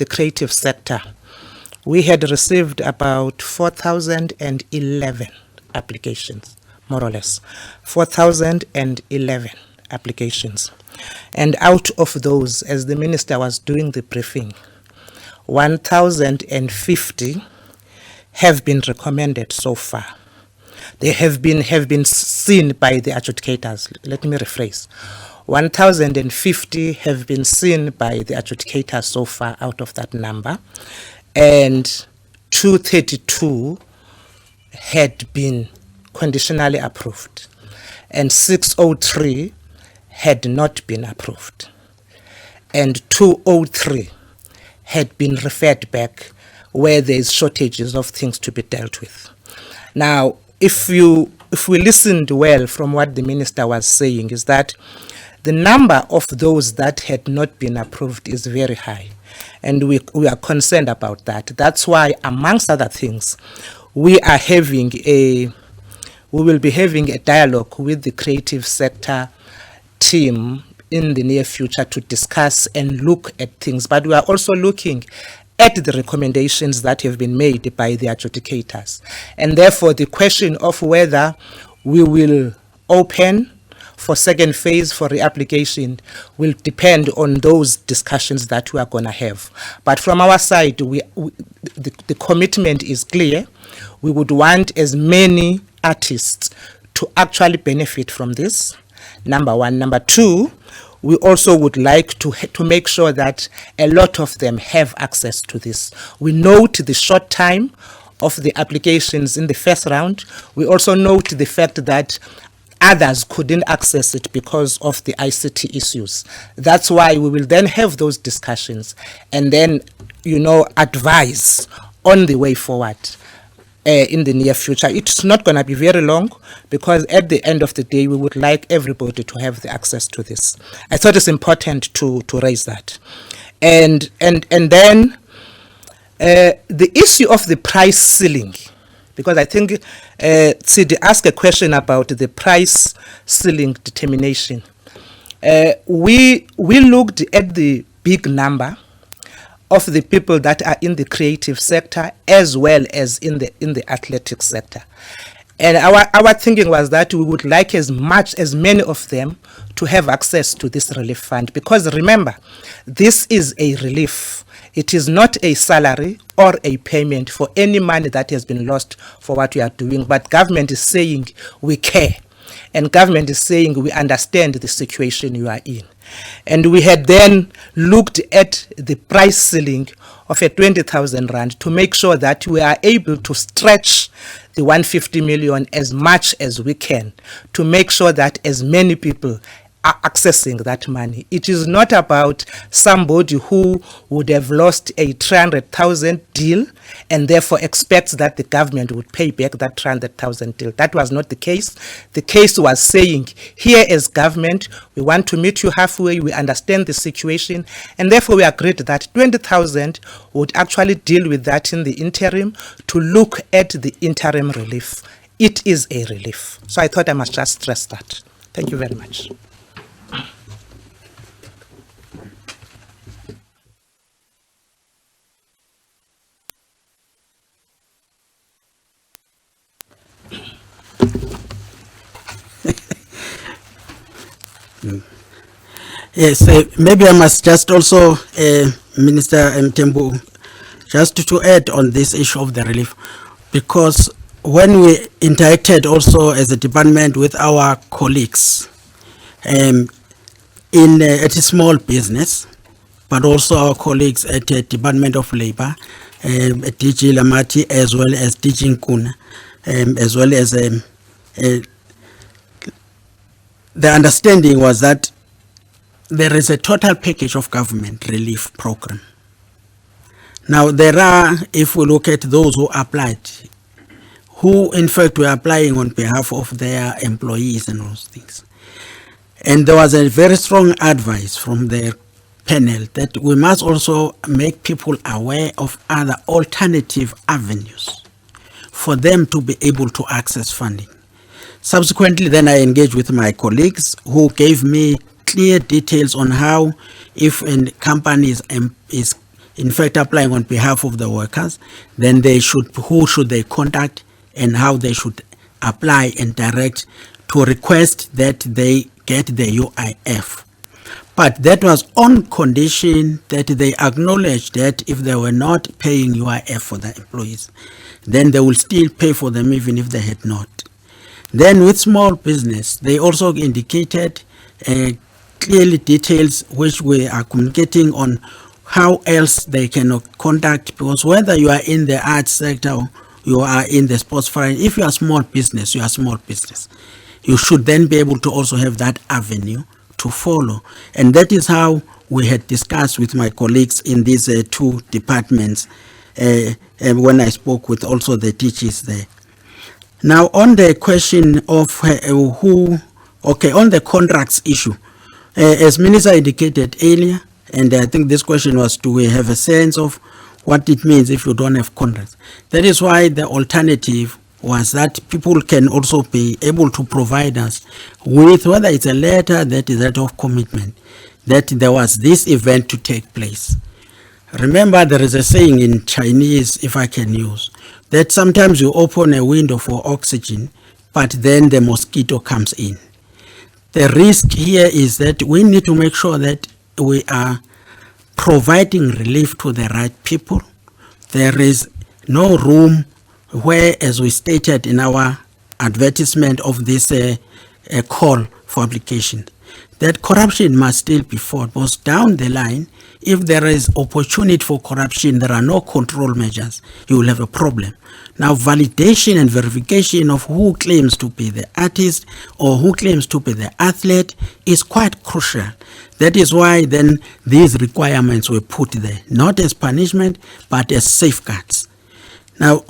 S6: creative sector, we had received about 4,011 applications, more or less, 4,011 applications. And out of those, as the minister was doing the briefing, 1,050 have been recommended so far. They have been seen by the adjudicators. Let me rephrase. 1,050 have been seen by the adjudicators so far out of that number, and 232 had been conditionally approved, and 603 had not been approved, and 203 had been referred back where there is shortages of things to be dealt with. Now, if we listened well from what the minister was saying, is that the number of those that had not been approved is very high, and we are concerned about that. That's why, amongst other things, we will be having a dialogue with the creative sector team in the near future to discuss and look at things. But we are also looking at the recommendations that have been made by the adjudicators. And therefore, the question of whether we will open for second phase for reapplication will depend on those discussions that we are going to have. But from our side, the commitment is clear. We would want as many artists to actually benefit from this, number one. Number two, we also would like to make sure that a lot of them have access to this. We note the short time of the applications in the first round. We also note the fact that others couldn't access it because of the ICT issues. That's why we will then have those discussions and then, advise on the way forward in the near future. It's not going to be very long, because at the end of the day, we would like everybody to have the access to this. I thought it's important to raise that. And then the issue of the price ceiling, because I think Tsidi asked a question about the price ceiling determination. We looked at the big number of the people that are in the creative sector as well as in the athletic sector. And our thinking was that we would like as many of them to have access to this relief fund, because remember, this is a relief. It is not a salary or a payment for any money that has been lost for what we are doing, but government is saying we care. And government is saying we understand the situation you are in. And we had then looked at the price ceiling of a 20,000 rand to make sure that we are able to stretch the 150 million as much as we can to make sure that as many people are accessing that money. It is not about somebody who would have lost a 300,000 deal and therefore expects that the government would pay back that 300,000 deal. That was not the case. The case was saying, here as government, we want to meet you halfway, we understand the situation, and therefore we agreed that 20,000 would actually deal with that in the interim to look at the interim relief. It is a relief. So I thought I must just stress that. Thank you very much.
S7: Yes, maybe I must just also, Minister Mthembu, just to add on this issue of the relief, because when we interacted also as a department with our colleagues at a small business, but also our colleagues at the Department of Labor, at DG Lamati, as well as DG Nkuna, as well as the understanding was that there is a total package of government relief program. Now there are, if we look at those who applied, who in fact were applying on behalf of their employees and those things. And there was a very strong advice from the panel that we must also make people aware of other alternative avenues for them to be able to access funding. Subsequently, then I engaged with my colleagues who gave me clear details on how, if a company is in fact applying on behalf of the workers, then they should, who should they contact and how they should apply and direct to request that they get the UIF. But that was on condition that they acknowledge that if they were not paying UIF for the employees, then they will still pay for them even if they had not. Then with small business, they also indicated clearly details which we are communicating on how else they can contact, because whether you are in the arts sector or you are in the sports foreign, if you are small business, you are small business. You should then be able to also have that avenue to follow. And that is how we had discussed with my colleagues in these two departments when I spoke with also the teachers there. Now on the question of on the contracts issue, as Minister indicated earlier, and I think this question was, do we have a sense of what it means if you don't have contracts? That is why the alternative was that people can also be able to provide us with, whether it's a letter that is that of commitment, that there was this event to take place. Remember, there is a saying in Chinese, if I can use, that sometimes you open a window for oxygen, but then the mosquito comes in. The risk here is that we need to make sure that we are providing relief to the right people. There is no room where, as we stated in our advertisement of this call for application, that corruption must still be fought, because down the line, if there is opportunity for corruption, there are no control measures, you will have a problem. Now, validation and verification of who claims to be the artist or who claims to be the athlete is quite crucial. That is why then these requirements were put there, not as punishment, but as safeguards. Now,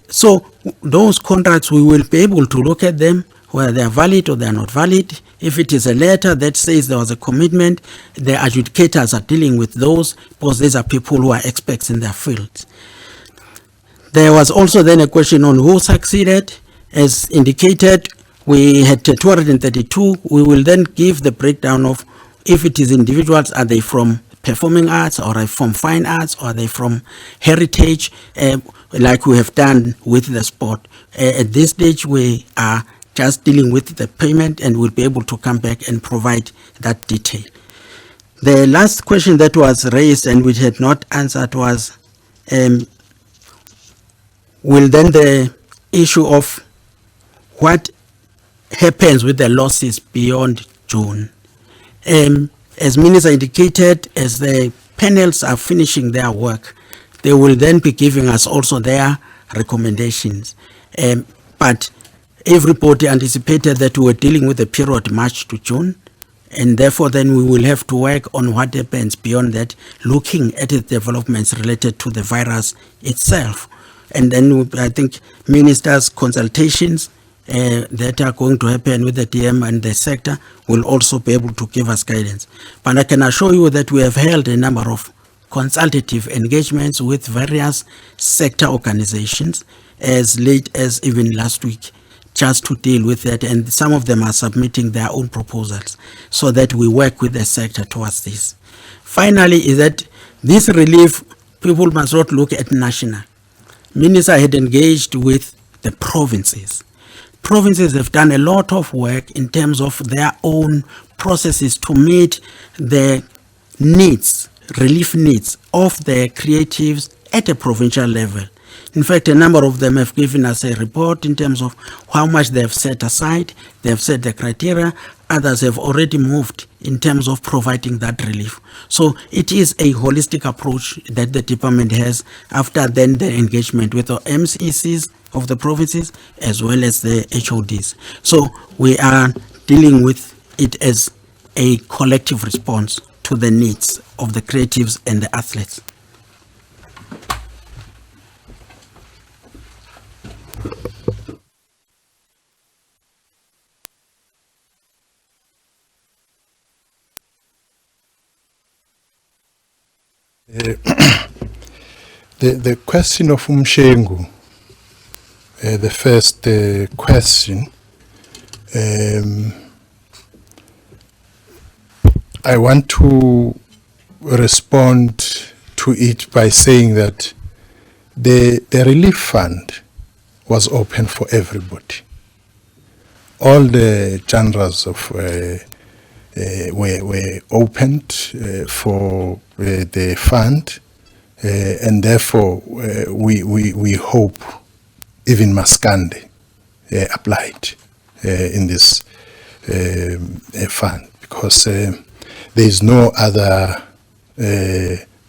S7: so those contracts, we will be able to look at them, whether they are valid or they are not valid. If it is a letter that says there was a commitment, the adjudicators are dealing with those, because these are people who are experts in their fields. There was also then a question on who succeeded. As indicated, we had 232. We will then give the breakdown of, if it is individuals, are they from performing arts, or are they from fine arts, or are they from heritage, like we have done with the sport. At this stage, we are just dealing with the payment, and we'll be able to come back and provide that detail. The last question that was raised and which had not answered was, will then the issue of what happens with the losses beyond June? As Minister indicated, as the panels are finishing their work, they will then be giving us also their recommendations. But everybody anticipated that we were dealing with the period March to June, and therefore then we will have to work on what happens beyond that, looking at the developments related to the virus itself. And then I think ministers' consultations that are going to happen with the DM and the sector will also be able to give us guidance. But I can assure you that we have held a number of consultative engagements with various sector organizations as late as even last week, just to deal with that, and some of them are submitting their own proposals so that we work with the sector towards this. Finally, is that this relief, people must not look at national. Minister had engaged with the provinces. Provinces have done a lot of work in terms of their own processes to meet the needs, relief needs of the creatives at a provincial level. In fact, a number of them have given us a report in terms of how much they have set aside, they have set the criteria, others have already moved in terms of providing that relief. So it is a holistic approach that the department has after then the engagement with the MCCs of the provinces as well as the HODs. So we are dealing with it as a collective response to the needs of the creatives and the athletes.
S2: The question of Umshengu, the first question, I want to respond to it by saying that the relief fund was open for everybody. All the genres of were opened for the fund, and therefore we hope even Maskandi applied in this fund, because there is no other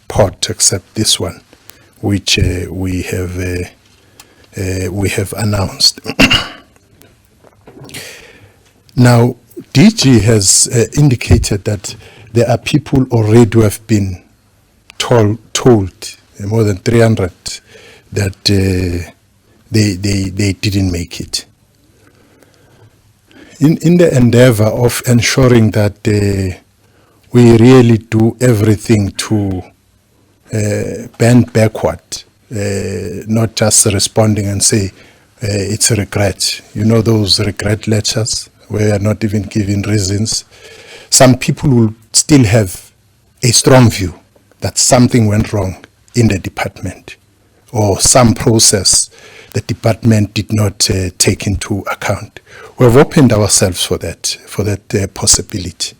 S2: pot except this one, which we have announced. Now, DG has indicated that there are people already who have been told more than 300 that they didn't make it. In the endeavor of ensuring that we really do everything to bend backward, not just responding and say it's a regret. You know those regret letters where we are not even giving reasons. Some people will still have a strong view that something went wrong in the department, or some process the department did not take into account. We have opened ourselves for that possibility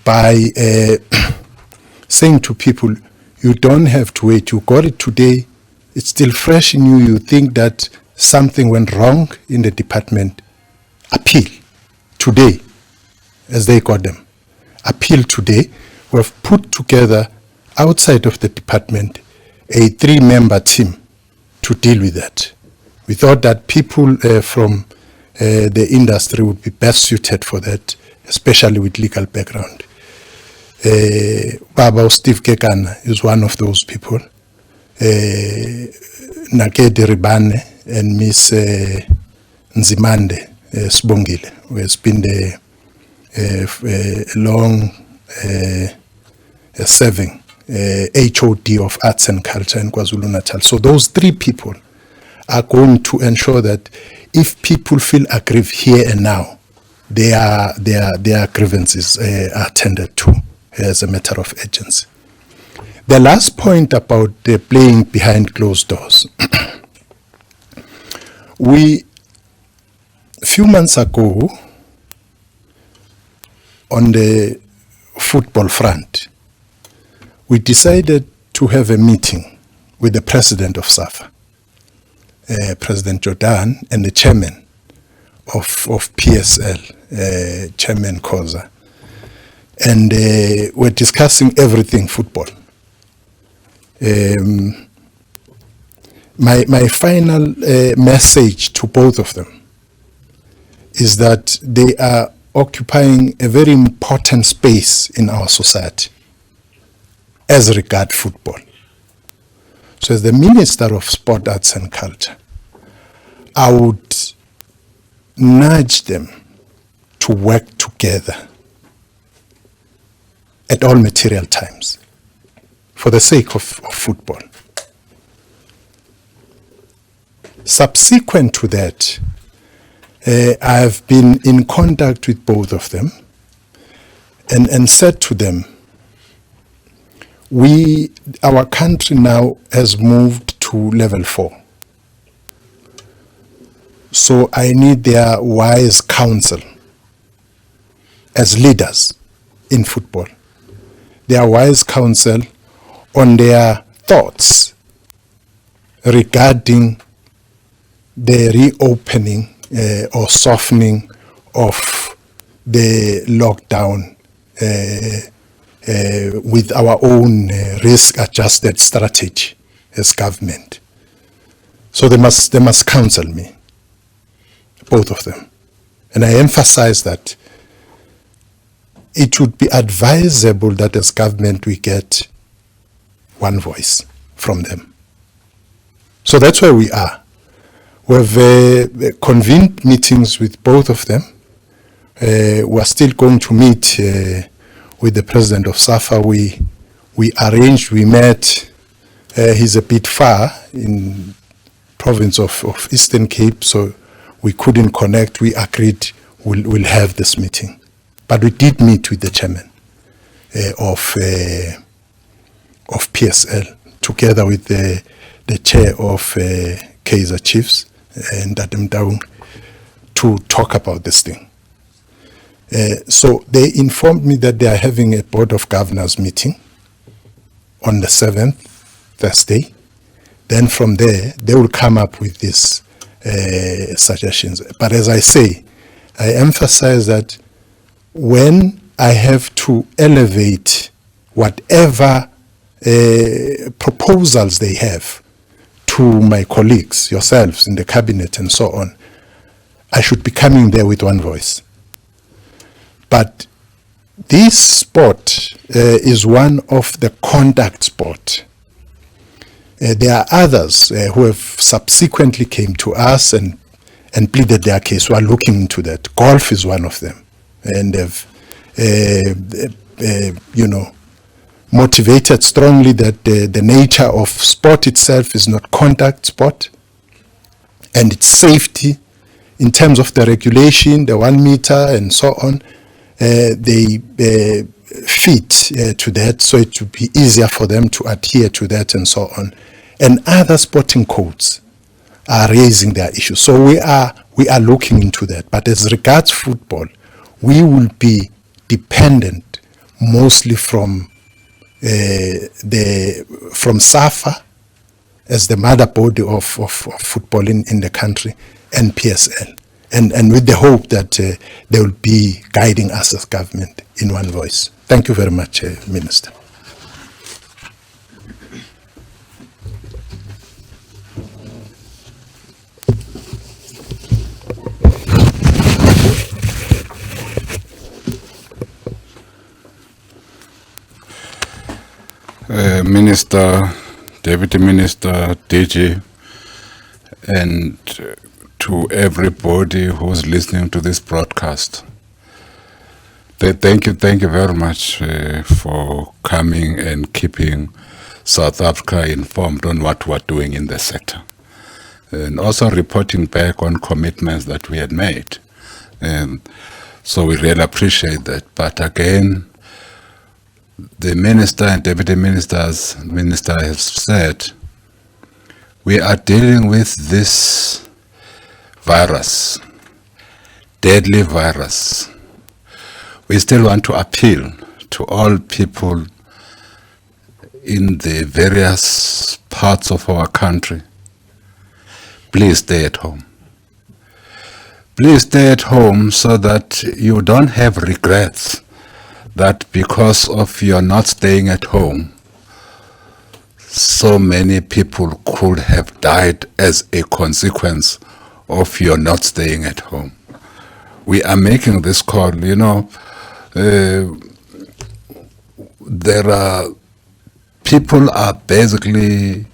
S2: by saying to people, you don't have to wait. You got it today. It's still fresh in you. You think that something went wrong in the department. Appeal today, as they got them. Appeal today. We have put together, outside of the department, a 3-member team to deal with that. We thought that people from the industry would be best suited for that, especially with legal background. Baba Steve Kekana is one of those people. Nakedi Ribane and Miss Nzimande Sbongile, who has been a long serving HOD of Arts and Culture in KwaZulu-Natal. So those 3 people are going to ensure that if people feel aggrieved here and now, their grievances are attended to as a matter of urgency. The last point about playing behind closed doors. A few months ago, on the football front, we decided to have a meeting with the president of SAFA, President Jordan, and the chairman of PSL, Chairman Khoza, and we're discussing everything football. My final message to both of them is that they are occupying a very important space in our society as regard football. So as the Minister of Sport, Arts and Culture, I would nudge them to work together at all material times for the sake of football. Subsequent to that, I have been in contact with both of them and said to them, our country now has moved to level 4. So I need their wise counsel as leaders in football, their wise counsel on their thoughts regarding the reopening or softening of the lockdown with our own risk-adjusted strategy as government. So they must counsel me, both of them. And I emphasize that it would be advisable that as government we get one voice from them. So that's where we are. We've convened meetings with both of them. We're still going to meet with the president of SAFA. We arranged, we met. He's a bit far in province of Eastern Cape, so we couldn't connect. We agreed we'll have this meeting. But we did meet with the chairman of PSL, together with the chair of Kaizer Chiefs and Dadam to talk about this thing. So they informed me that they are having a Board of Governors meeting on the 7th, Thursday. Then from there, they will come up with these suggestions. But as I say, I emphasize that when I have to elevate whatever proposals they have to my colleagues, yourselves in the cabinet and so on, I should be coming there with one voice. But this sport is one of the contact sport. There are others who have subsequently came to us and pleaded their case. We are looking into that. Golf is one of them, and have motivated strongly that the nature of sport itself is not contact sport, and its safety in terms of the regulation, the 1 meter and so on. They fit to that, so it would be easier for them to adhere to that and so on. And other sporting codes are raising their issues. So we are looking into that. But as regards football, we will be dependent mostly from SAFA as the mother body of football in the country, and PSL. And with the hope that they will be guiding us as government in one voice. Thank you very much, Minister.
S1: Minister, Deputy Minister, DG, and to everybody who's listening to this broadcast. Thank you very much for coming and keeping South Africa informed on what we're doing in the sector. And also reporting back on commitments that we had made. And so we really appreciate that. But again, the Minister and Deputy Minister has said, we are dealing with this virus, deadly virus. We still want to appeal to all people in the various parts of our country. Please stay at home. Please stay at home so that you don't have regrets that because of your not staying at home, so many people could have died as a consequence of your not staying at home. We are making this call, people are basically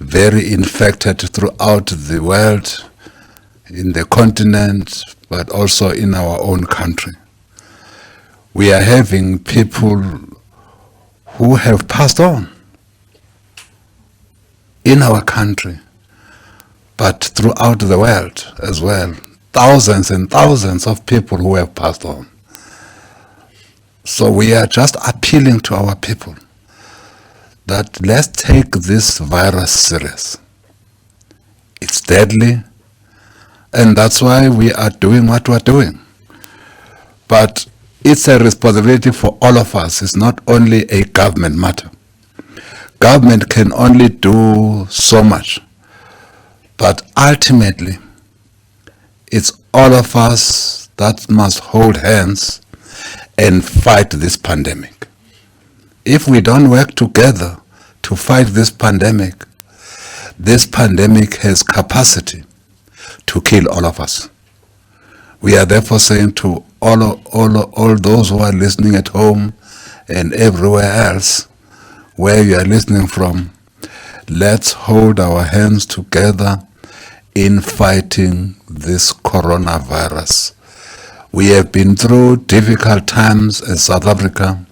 S1: very infected throughout the world, in the continent, but also in our own country. We are having people who have passed on in our country, but throughout the world as well. Thousands and thousands of people who have passed on. So we are just appealing to our people that let's take this virus serious. It's deadly, and that's why we are doing what we're doing. But it's a responsibility for all of us. It's not only a government matter. Government can only do so much. But ultimately, it's all of us that must hold hands and fight this pandemic. If we don't work together to fight this pandemic has capacity to kill all of us. We are therefore saying to all those who are listening at home and everywhere else, where you are listening from, let's hold our hands together in fighting this coronavirus. We have been through difficult times as South Africa.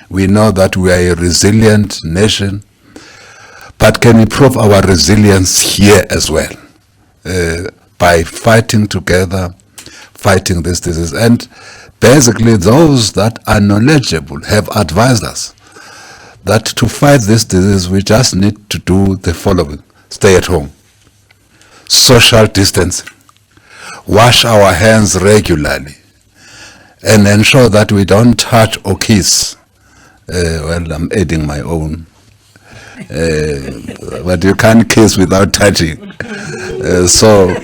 S1: We know that we are a resilient nation, but can we prove our resilience here as well by fighting together, fighting this disease? And basically those that are knowledgeable have advised us that to fight this disease we just need to do the following: stay at home, social distancing, wash our hands regularly, and ensure that we don't touch or kiss. Well, I'm adding my own. But you can't kiss without touching. So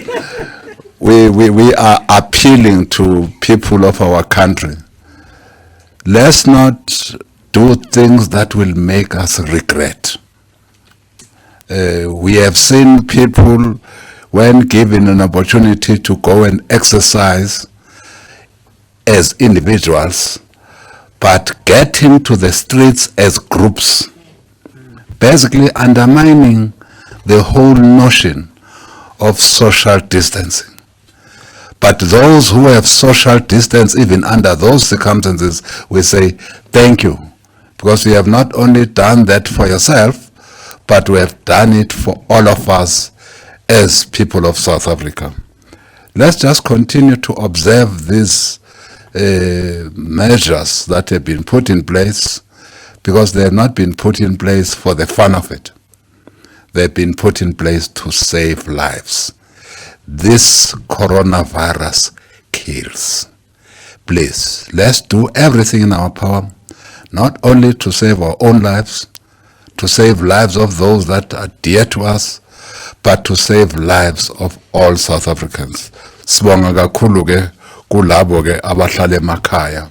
S1: we are appealing to people of our country. Let's not do things that will make us regret. We have seen people, when given an opportunity to go and exercise as individuals, but get into the streets as groups, basically undermining the whole notion of social distancing. But those who have social distance, even under those circumstances, we say thank you, because you have not only done that for yourself, but we have done it for all of us as people of South Africa. Let's just continue to observe these measures that have been put in place, because they have not been put in place for the fun of it. They've been put in place to save lives. This coronavirus kills. Please, let's do everything in our power, not only to save our own lives, to save lives of those that are dear to us, but to save lives of all South Africans. Sibonga kakhulu ke kulabo ke abahlala emakhaya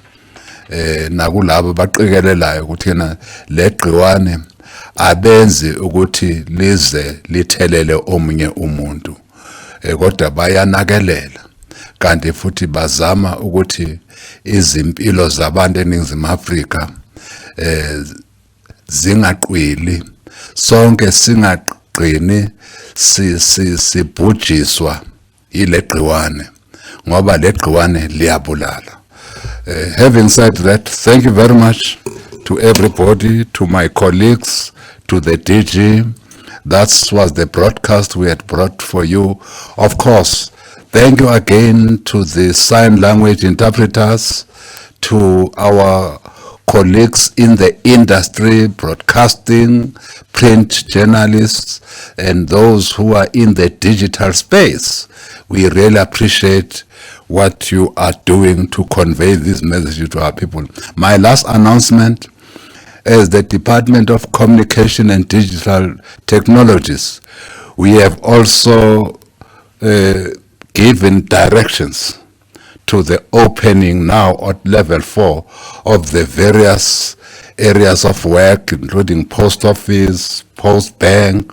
S1: nakulabo baqikelelayo ukuthi na legciwane abenzi ukuthi lize lithelele omunye umuntu, kodwa bayanakelela kanti futhi bazama ukuthi izimpilo zabantu eNingizimu Afrika zingaqwili, sonke singaqini sibhujiswa ilegciwane ngoba legciwane liyabulala. Having said that, thank you very much to everybody, to my colleagues, to the DG. That was the broadcast we had brought for you. Of course, thank you again to the sign language interpreters, to our colleagues in the industry, broadcasting, print journalists, and those who are in the digital space. We really appreciate what you are doing to convey this message to our people. My last announcement, as the Department of Communication and Digital Technologies, we have also given directions to the opening now at level 4 of the various areas of work, including post office, post bank,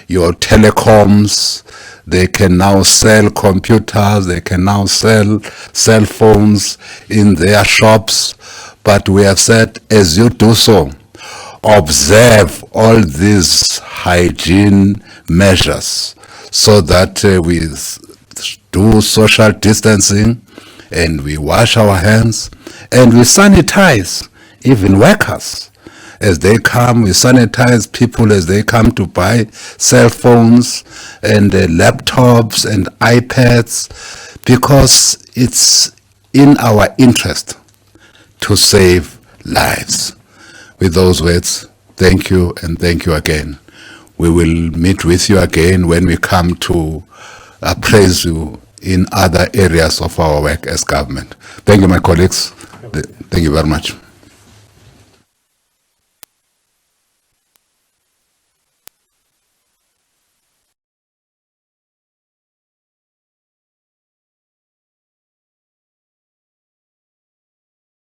S1: your telecoms. They can now sell computers, they can now sell cell phones in their shops. But we have said, as you do so, observe all these hygiene measures so that we do social distancing and we wash our hands and we sanitize even workers. As they come, we sanitize people as they come to buy cell phones and laptops and iPads, because it's in our interest to save lives. With those words, thank you and thank you again. We will meet with you again when we come to appraise you in other areas of our work as government. Thank you, my colleagues. Thank you very much.